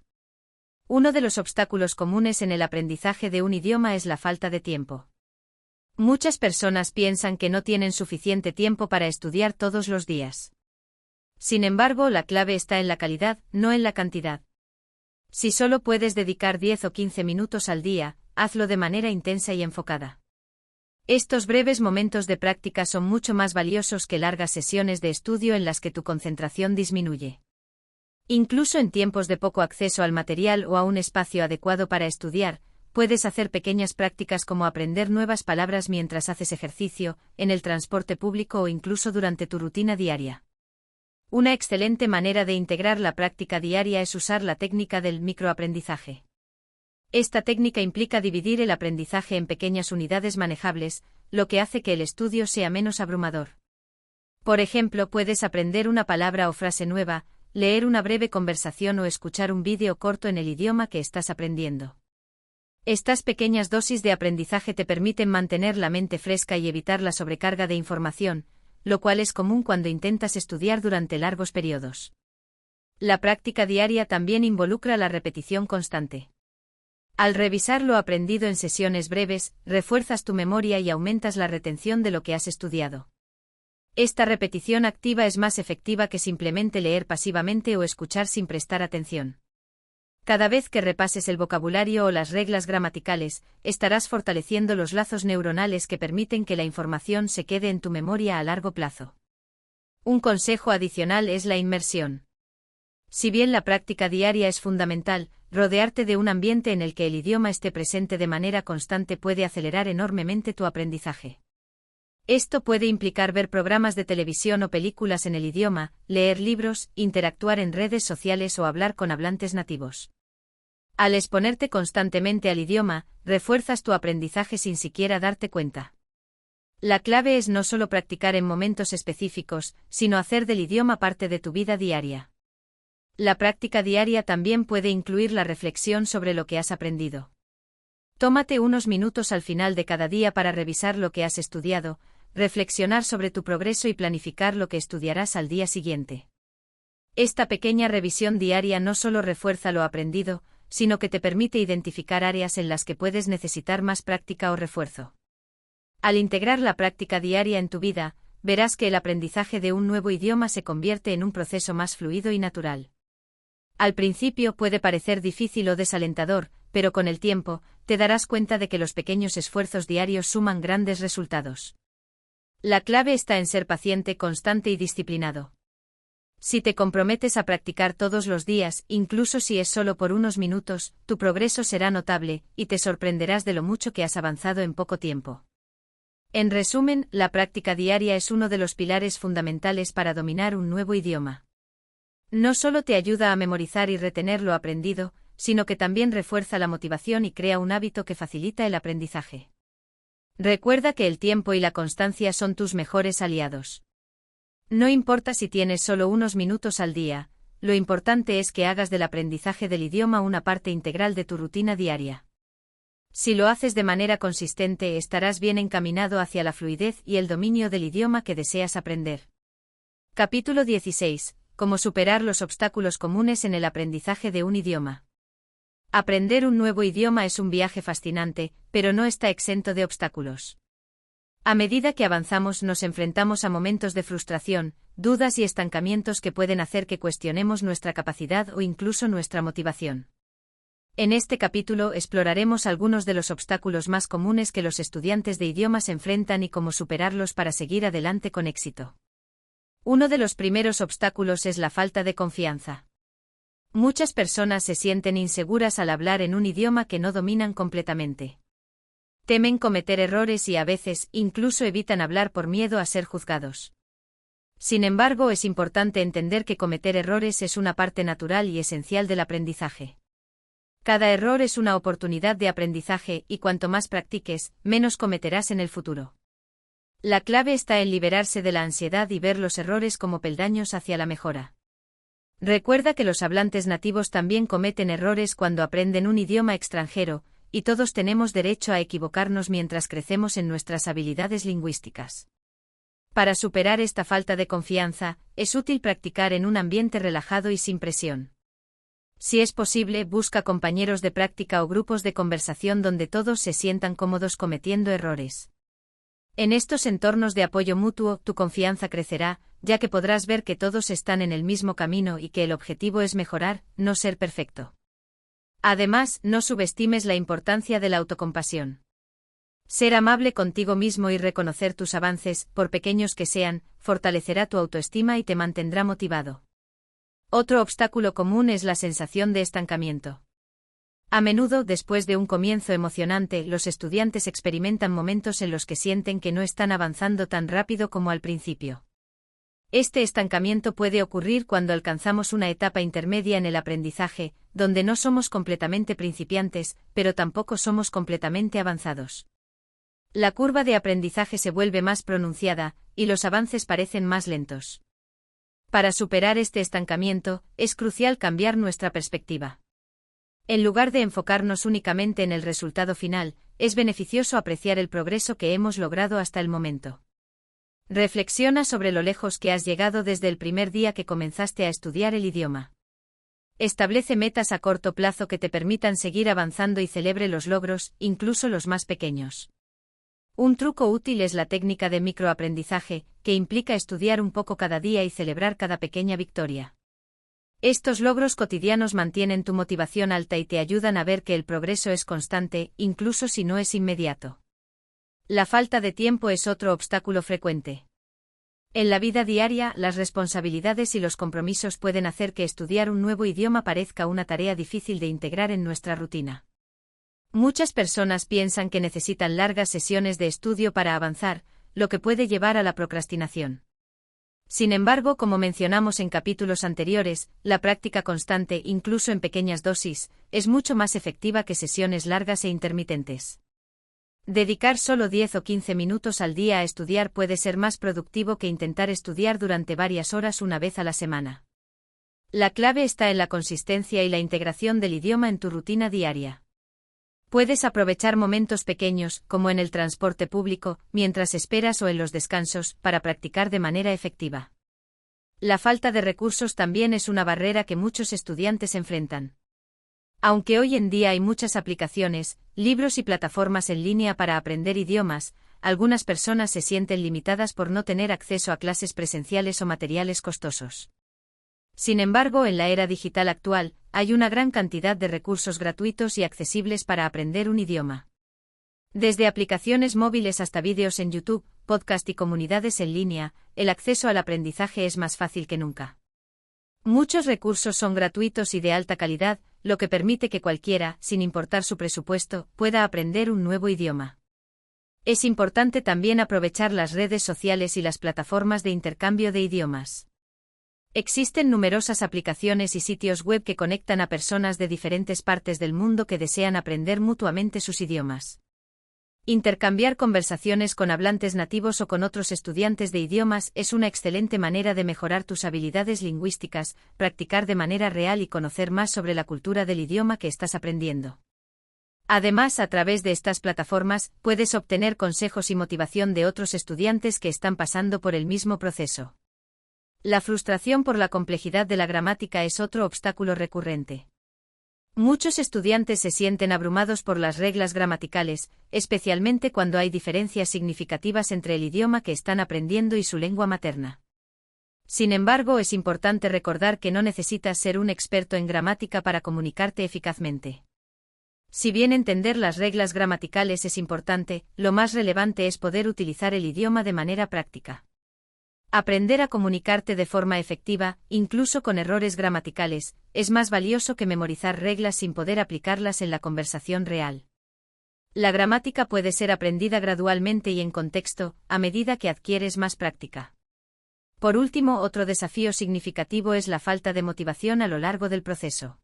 Uno de los obstáculos comunes en el aprendizaje de un idioma es la falta de tiempo. Muchas personas piensan que no tienen suficiente tiempo para estudiar todos los días. Sin embargo, la clave está en la calidad, no en la cantidad. Si solo puedes dedicar 10 o 15 minutos al día, hazlo de manera intensa y enfocada. Estos breves momentos de práctica son mucho más valiosos que largas sesiones de estudio en las que tu concentración disminuye. Incluso en tiempos de poco acceso al material o a un espacio adecuado para estudiar, puedes hacer pequeñas prácticas como aprender nuevas palabras mientras haces ejercicio, en el transporte público o incluso durante tu rutina diaria. Una excelente manera de integrar la práctica diaria es usar la técnica del microaprendizaje. Esta técnica implica dividir el aprendizaje en pequeñas unidades manejables, lo que hace que el estudio sea menos abrumador. Por ejemplo, puedes aprender una palabra o frase nueva, leer una breve conversación o escuchar un vídeo corto en el idioma que estás aprendiendo. Estas pequeñas dosis de aprendizaje te permiten mantener la mente fresca y evitar la sobrecarga de información, lo cual es común cuando intentas estudiar durante largos periodos. La práctica diaria también involucra la repetición constante. Al revisar lo aprendido en sesiones breves, refuerzas tu memoria y aumentas la retención de lo que has estudiado. Esta repetición activa es más efectiva que simplemente leer pasivamente o escuchar sin prestar atención. Cada vez que repases el vocabulario o las reglas gramaticales, estarás fortaleciendo los lazos neuronales que permiten que la información se quede en tu memoria a largo plazo. Un consejo adicional es la inmersión. Si bien la práctica diaria es fundamental, rodearte de un ambiente en el que el idioma esté presente de manera constante puede acelerar enormemente tu aprendizaje. Esto puede implicar ver programas de televisión o películas en el idioma, leer libros, interactuar en redes sociales o hablar con hablantes nativos. Al exponerte constantemente al idioma, refuerzas tu aprendizaje sin siquiera darte cuenta. La clave es no solo practicar en momentos específicos, sino hacer del idioma parte de tu vida diaria. La práctica diaria también puede incluir la reflexión sobre lo que has aprendido. Tómate unos minutos al final de cada día para revisar lo que has estudiado, reflexionar sobre tu progreso y planificar lo que estudiarás al día siguiente. Esta pequeña revisión diaria no solo refuerza lo aprendido, sino que te permite identificar áreas en las que puedes necesitar más práctica o refuerzo. Al integrar la práctica diaria en tu vida, verás que el aprendizaje de un nuevo idioma se convierte en un proceso más fluido y natural. Al principio puede parecer difícil o desalentador, pero con el tiempo, te darás cuenta de que los pequeños esfuerzos diarios suman grandes resultados. La clave está en ser paciente, constante y disciplinado. Si te comprometes a practicar todos los días, incluso si es solo por unos minutos, tu progreso será notable, y te sorprenderás de lo mucho que has avanzado en poco tiempo. En resumen, la práctica diaria es uno de los pilares fundamentales para dominar un nuevo idioma. No solo te ayuda a memorizar y retener lo aprendido, sino que también refuerza la motivación y crea un hábito que facilita el aprendizaje. Recuerda que el tiempo y la constancia son tus mejores aliados. No importa si tienes solo unos minutos al día, lo importante es que hagas del aprendizaje del idioma una parte integral de tu rutina diaria. Si lo haces de manera consistente, estarás bien encaminado hacia la fluidez y el dominio del idioma que deseas aprender. Capítulo 16. Cómo superar los obstáculos comunes en el aprendizaje de un idioma. Aprender un nuevo idioma es un viaje fascinante, pero no está exento de obstáculos. A medida que avanzamos nos enfrentamos a momentos de frustración, dudas y estancamientos que pueden hacer que cuestionemos nuestra capacidad o incluso nuestra motivación. En este capítulo exploraremos algunos de los obstáculos más comunes que los estudiantes de idiomas enfrentan y cómo superarlos para seguir adelante con éxito. Uno de los primeros obstáculos es la falta de confianza. Muchas personas se sienten inseguras al hablar en un idioma que no dominan completamente. Temen cometer errores y a veces incluso evitan hablar por miedo a ser juzgados. Sin embargo, es importante entender que cometer errores es una parte natural y esencial del aprendizaje. Cada error es una oportunidad de aprendizaje y cuanto más practiques, menos cometerás en el futuro. La clave está en liberarse de la ansiedad y ver los errores como peldaños hacia la mejora. Recuerda que los hablantes nativos también cometen errores cuando aprenden un idioma extranjero, y todos tenemos derecho a equivocarnos mientras crecemos en nuestras habilidades lingüísticas. Para superar esta falta de confianza, es útil practicar en un ambiente relajado y sin presión. Si es posible, busca compañeros de práctica o grupos de conversación donde todos se sientan cómodos cometiendo errores. En estos entornos de apoyo mutuo, tu confianza crecerá, ya que podrás ver que todos están en el mismo camino y que el objetivo es mejorar, no ser perfecto. Además, no subestimes la importancia de la autocompasión. Ser amable contigo mismo y reconocer tus avances, por pequeños que sean, fortalecerá tu autoestima y te mantendrá motivado. Otro obstáculo común es la sensación de estancamiento. A menudo, después de un comienzo emocionante, los estudiantes experimentan momentos en los que sienten que no están avanzando tan rápido como al principio. Este estancamiento puede ocurrir cuando alcanzamos una etapa intermedia en el aprendizaje, donde no somos completamente principiantes, pero tampoco somos completamente avanzados. La curva de aprendizaje se vuelve más pronunciada, y los avances parecen más lentos. Para superar este estancamiento, es crucial cambiar nuestra perspectiva. En lugar de enfocarnos únicamente en el resultado final, es beneficioso apreciar el progreso que hemos logrado hasta el momento. Reflexiona sobre lo lejos que has llegado desde el primer día que comenzaste a estudiar el idioma. Establece metas a corto plazo que te permitan seguir avanzando y celebre los logros, incluso los más pequeños. Un truco útil es la técnica de microaprendizaje, que implica estudiar un poco cada día y celebrar cada pequeña victoria. Estos logros cotidianos mantienen tu motivación alta y te ayudan a ver que el progreso es constante, incluso si no es inmediato. La falta de tiempo es otro obstáculo frecuente. En la vida diaria, las responsabilidades y los compromisos pueden hacer que estudiar un nuevo idioma parezca una tarea difícil de integrar en nuestra rutina. Muchas personas piensan que necesitan largas sesiones de estudio para avanzar, lo que puede llevar a la procrastinación. Sin embargo, como mencionamos en capítulos anteriores, la práctica constante, incluso en pequeñas dosis, es mucho más efectiva que sesiones largas e intermitentes. Dedicar solo 10 o 15 minutos al día a estudiar puede ser más productivo que intentar estudiar durante varias horas una vez a la semana. La clave está en la consistencia y la integración del idioma en tu rutina diaria. Puedes aprovechar momentos pequeños, como en el transporte público, mientras esperas o en los descansos, para practicar de manera efectiva. La falta de recursos también es una barrera que muchos estudiantes enfrentan. Aunque hoy en día hay muchas aplicaciones, libros y plataformas en línea para aprender idiomas, algunas personas se sienten limitadas por no tener acceso a clases presenciales o materiales costosos. Sin embargo, en la era digital actual, hay una gran cantidad de recursos gratuitos y accesibles para aprender un idioma. Desde aplicaciones móviles hasta vídeos en YouTube, podcast y comunidades en línea, el acceso al aprendizaje es más fácil que nunca. Muchos recursos son gratuitos y de alta calidad, lo que permite que cualquiera, sin importar su presupuesto, pueda aprender un nuevo idioma. Es importante también aprovechar las redes sociales y las plataformas de intercambio de idiomas. Existen numerosas aplicaciones y sitios web que conectan a personas de diferentes partes del mundo que desean aprender mutuamente sus idiomas. Intercambiar conversaciones con hablantes nativos o con otros estudiantes de idiomas es una excelente manera de mejorar tus habilidades lingüísticas, practicar de manera real y conocer más sobre la cultura del idioma que estás aprendiendo. Además, a través de estas plataformas, puedes obtener consejos y motivación de otros estudiantes que están pasando por el mismo proceso. La frustración por la complejidad de la gramática es otro obstáculo recurrente. Muchos estudiantes se sienten abrumados por las reglas gramaticales, especialmente cuando hay diferencias significativas entre el idioma que están aprendiendo y su lengua materna. Sin embargo, es importante recordar que no necesitas ser un experto en gramática para comunicarte eficazmente. Si bien entender las reglas gramaticales es importante, lo más relevante es poder utilizar el idioma de manera práctica. Aprender a comunicarte de forma efectiva, incluso con errores gramaticales, es más valioso que memorizar reglas sin poder aplicarlas en la conversación real. La gramática puede ser aprendida gradualmente y en contexto, a medida que adquieres más práctica. Por último, otro desafío significativo es la falta de motivación a lo largo del proceso.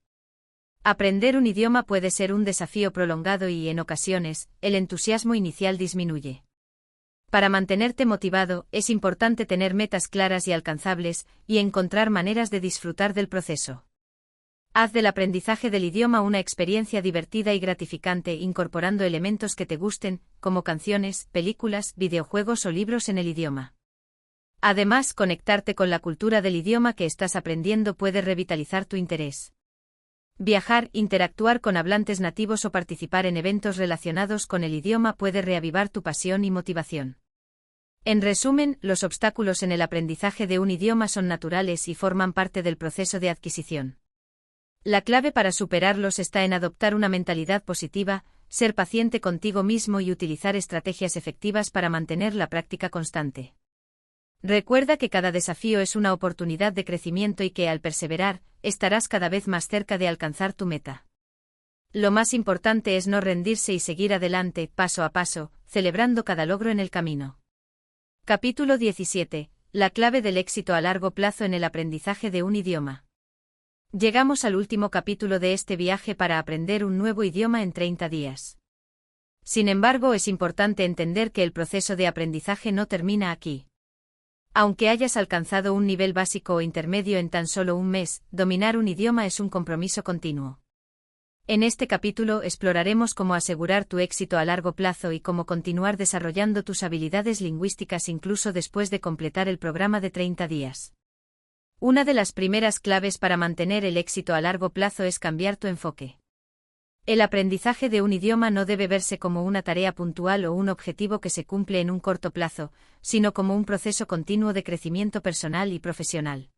Aprender un idioma puede ser un desafío prolongado y, en ocasiones, el entusiasmo inicial disminuye. Para mantenerte motivado, es importante tener metas claras y alcanzables, y encontrar maneras de disfrutar del proceso. Haz del aprendizaje del idioma una experiencia divertida y gratificante, incorporando elementos que te gusten, como canciones, películas, videojuegos o libros en el idioma. Además, conectarte con la cultura del idioma que estás aprendiendo puede revitalizar tu interés. Viajar, interactuar con hablantes nativos o participar en eventos relacionados con el idioma puede reavivar tu pasión y motivación. En resumen, los obstáculos en el aprendizaje de un idioma son naturales y forman parte del proceso de adquisición. La clave para superarlos está en adoptar una mentalidad positiva, ser paciente contigo mismo y utilizar estrategias efectivas para mantener la práctica constante. Recuerda que cada desafío es una oportunidad de crecimiento y que, al perseverar, estarás cada vez más cerca de alcanzar tu meta. Lo más importante es no rendirse y seguir adelante, paso a paso, celebrando cada logro en el camino. Capítulo 17. La clave del éxito a largo plazo en el aprendizaje de un idioma. Llegamos al último capítulo de este viaje para aprender un nuevo idioma en 30 días. Sin embargo, es importante entender que el proceso de aprendizaje no termina aquí. Aunque hayas alcanzado un nivel básico o intermedio en tan solo un mes, dominar un idioma es un compromiso continuo. En este capítulo exploraremos cómo asegurar tu éxito a largo plazo y cómo continuar desarrollando tus habilidades lingüísticas incluso después de completar el programa de 30 días. Una de las primeras claves para mantener el éxito a largo plazo es cambiar tu enfoque. El aprendizaje de un idioma no debe verse como una tarea puntual o un objetivo que se cumple en un corto plazo, sino como un proceso continuo de crecimiento personal y profesional.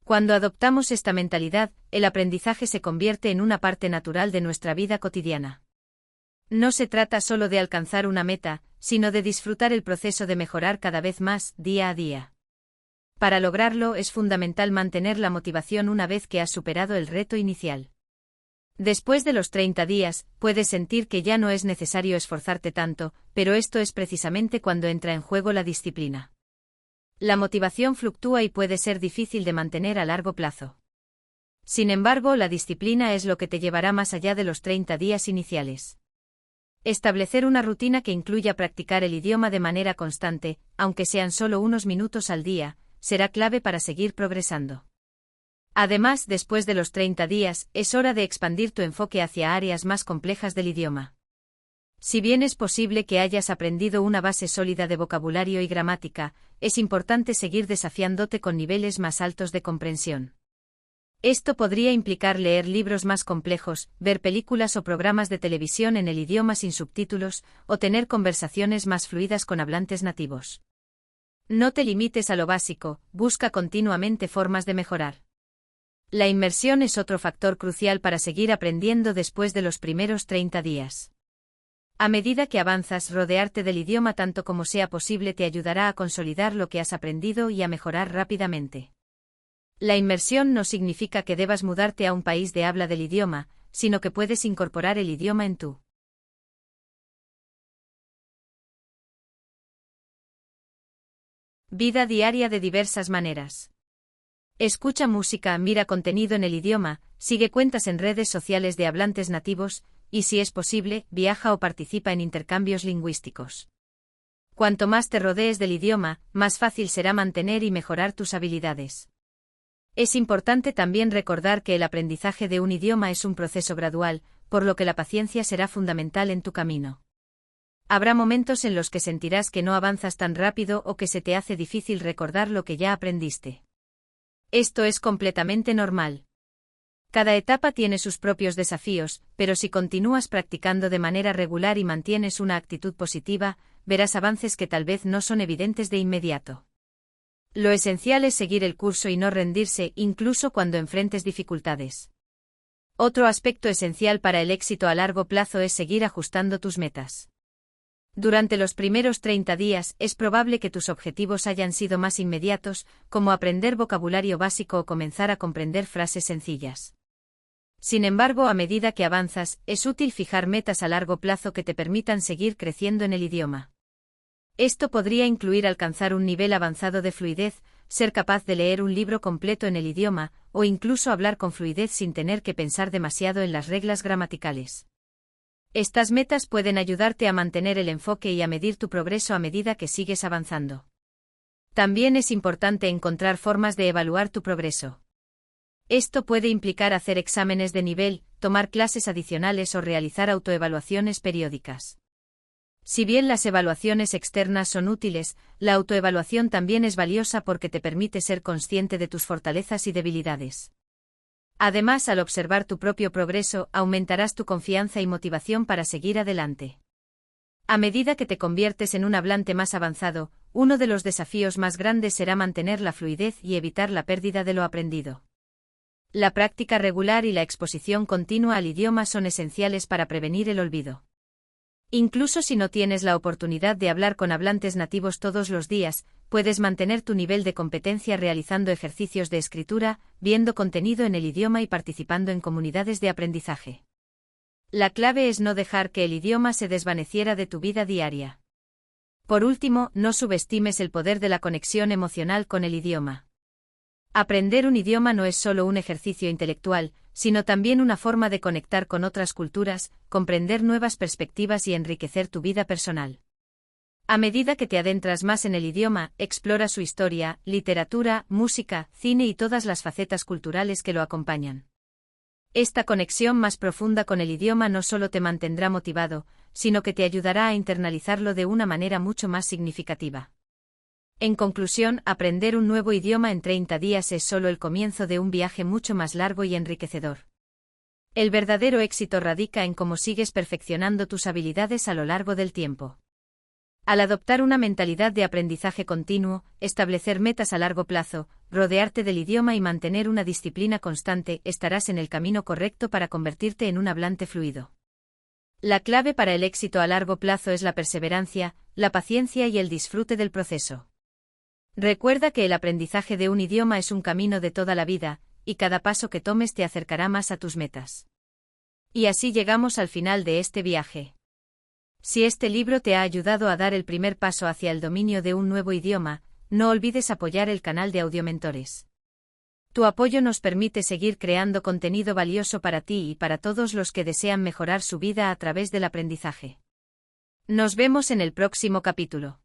Cuando adoptamos esta mentalidad, el aprendizaje se convierte en una parte natural de nuestra vida cotidiana. No se trata solo de alcanzar una meta, sino de disfrutar el proceso de mejorar cada vez más, día a día. Para lograrlo, es fundamental mantener la motivación una vez que has superado el reto inicial. Después de los 30 días, puedes sentir que ya no es necesario esforzarte tanto, pero esto es precisamente cuando entra en juego la disciplina. La motivación fluctúa y puede ser difícil de mantener a largo plazo. Sin embargo, la disciplina es lo que te llevará más allá de los 30 días iniciales. Establecer una rutina que incluya practicar el idioma de manera constante, aunque sean solo unos minutos al día, será clave para seguir progresando. Además, después de los 30 días, es hora de expandir tu enfoque hacia áreas más complejas del idioma. Si bien es posible que hayas aprendido una base sólida de vocabulario y gramática, es importante seguir desafiándote con niveles más altos de comprensión. Esto podría implicar leer libros más complejos, ver películas o programas de televisión en el idioma sin subtítulos, o tener conversaciones más fluidas con hablantes nativos. No te limites a lo básico, busca continuamente formas de mejorar. La inmersión es otro factor crucial para seguir aprendiendo después de los primeros 30 días. A medida que avanzas, rodearte del idioma tanto como sea posible te ayudará a consolidar lo que has aprendido y a mejorar rápidamente. La inmersión no significa que debas mudarte a un país de habla del idioma, sino que puedes incorporar el idioma en tu vida diaria de diversas maneras. Escucha música, mira contenido en el idioma, sigue cuentas en redes sociales de hablantes nativos, y si es posible, viaja o participa en intercambios lingüísticos. Cuanto más te rodees del idioma, más fácil será mantener y mejorar tus habilidades. Es importante también recordar que el aprendizaje de un idioma es un proceso gradual, por lo que la paciencia será fundamental en tu camino. Habrá momentos en los que sentirás que no avanzas tan rápido o que se te hace difícil recordar lo que ya aprendiste. Esto es completamente normal. Cada etapa tiene sus propios desafíos, pero si continúas practicando de manera regular y mantienes una actitud positiva, verás avances que tal vez no son evidentes de inmediato. Lo esencial es seguir el curso y no rendirse, incluso cuando enfrentes dificultades. Otro aspecto esencial para el éxito a largo plazo es seguir ajustando tus metas. Durante los primeros 30 días, es probable que tus objetivos hayan sido más inmediatos, como aprender vocabulario básico o comenzar a comprender frases sencillas. Sin embargo, a medida que avanzas, es útil fijar metas a largo plazo que te permitan seguir creciendo en el idioma. Esto podría incluir alcanzar un nivel avanzado de fluidez, ser capaz de leer un libro completo en el idioma, o incluso hablar con fluidez sin tener que pensar demasiado en las reglas gramaticales. Estas metas pueden ayudarte a mantener el enfoque y a medir tu progreso a medida que sigues avanzando. También es importante encontrar formas de evaluar tu progreso. Esto puede implicar hacer exámenes de nivel, tomar clases adicionales o realizar autoevaluaciones periódicas. Si bien las evaluaciones externas son útiles, la autoevaluación también es valiosa porque te permite ser consciente de tus fortalezas y debilidades. Además, al observar tu propio progreso, aumentarás tu confianza y motivación para seguir adelante. A medida que te conviertes en un hablante más avanzado, uno de los desafíos más grandes será mantener la fluidez y evitar la pérdida de lo aprendido. La práctica regular y la exposición continua al idioma son esenciales para prevenir el olvido. Incluso si no tienes la oportunidad de hablar con hablantes nativos todos los días, puedes mantener tu nivel de competencia realizando ejercicios de escritura, viendo contenido en el idioma y participando en comunidades de aprendizaje. La clave es no dejar que el idioma se desvaneciera de tu vida diaria. Por último, no subestimes el poder de la conexión emocional con el idioma. Aprender un idioma no es solo un ejercicio intelectual, sino también una forma de conectar con otras culturas, comprender nuevas perspectivas y enriquecer tu vida personal. A medida que te adentras más en el idioma, explora su historia, literatura, música, cine y todas las facetas culturales que lo acompañan. Esta conexión más profunda con el idioma no solo te mantendrá motivado, sino que te ayudará a internalizarlo de una manera mucho más significativa. En conclusión, aprender un nuevo idioma en 30 días es solo el comienzo de un viaje mucho más largo y enriquecedor. El verdadero éxito radica en cómo sigues perfeccionando tus habilidades a lo largo del tiempo. Al adoptar una mentalidad de aprendizaje continuo, establecer metas a largo plazo, rodearte del idioma y mantener una disciplina constante, estarás en el camino correcto para convertirte en un hablante fluido. La clave para el éxito a largo plazo es la perseverancia, la paciencia y el disfrute del proceso. Recuerda que el aprendizaje de un idioma es un camino de toda la vida, y cada paso que tomes te acercará más a tus metas. Y así llegamos al final de este viaje. Si este libro te ha ayudado a dar el primer paso hacia el dominio de un nuevo idioma, no olvides apoyar el canal de Audiomentores. Tu apoyo nos permite seguir creando contenido valioso para ti y para todos los que desean mejorar su vida a través del aprendizaje. Nos vemos en el próximo capítulo.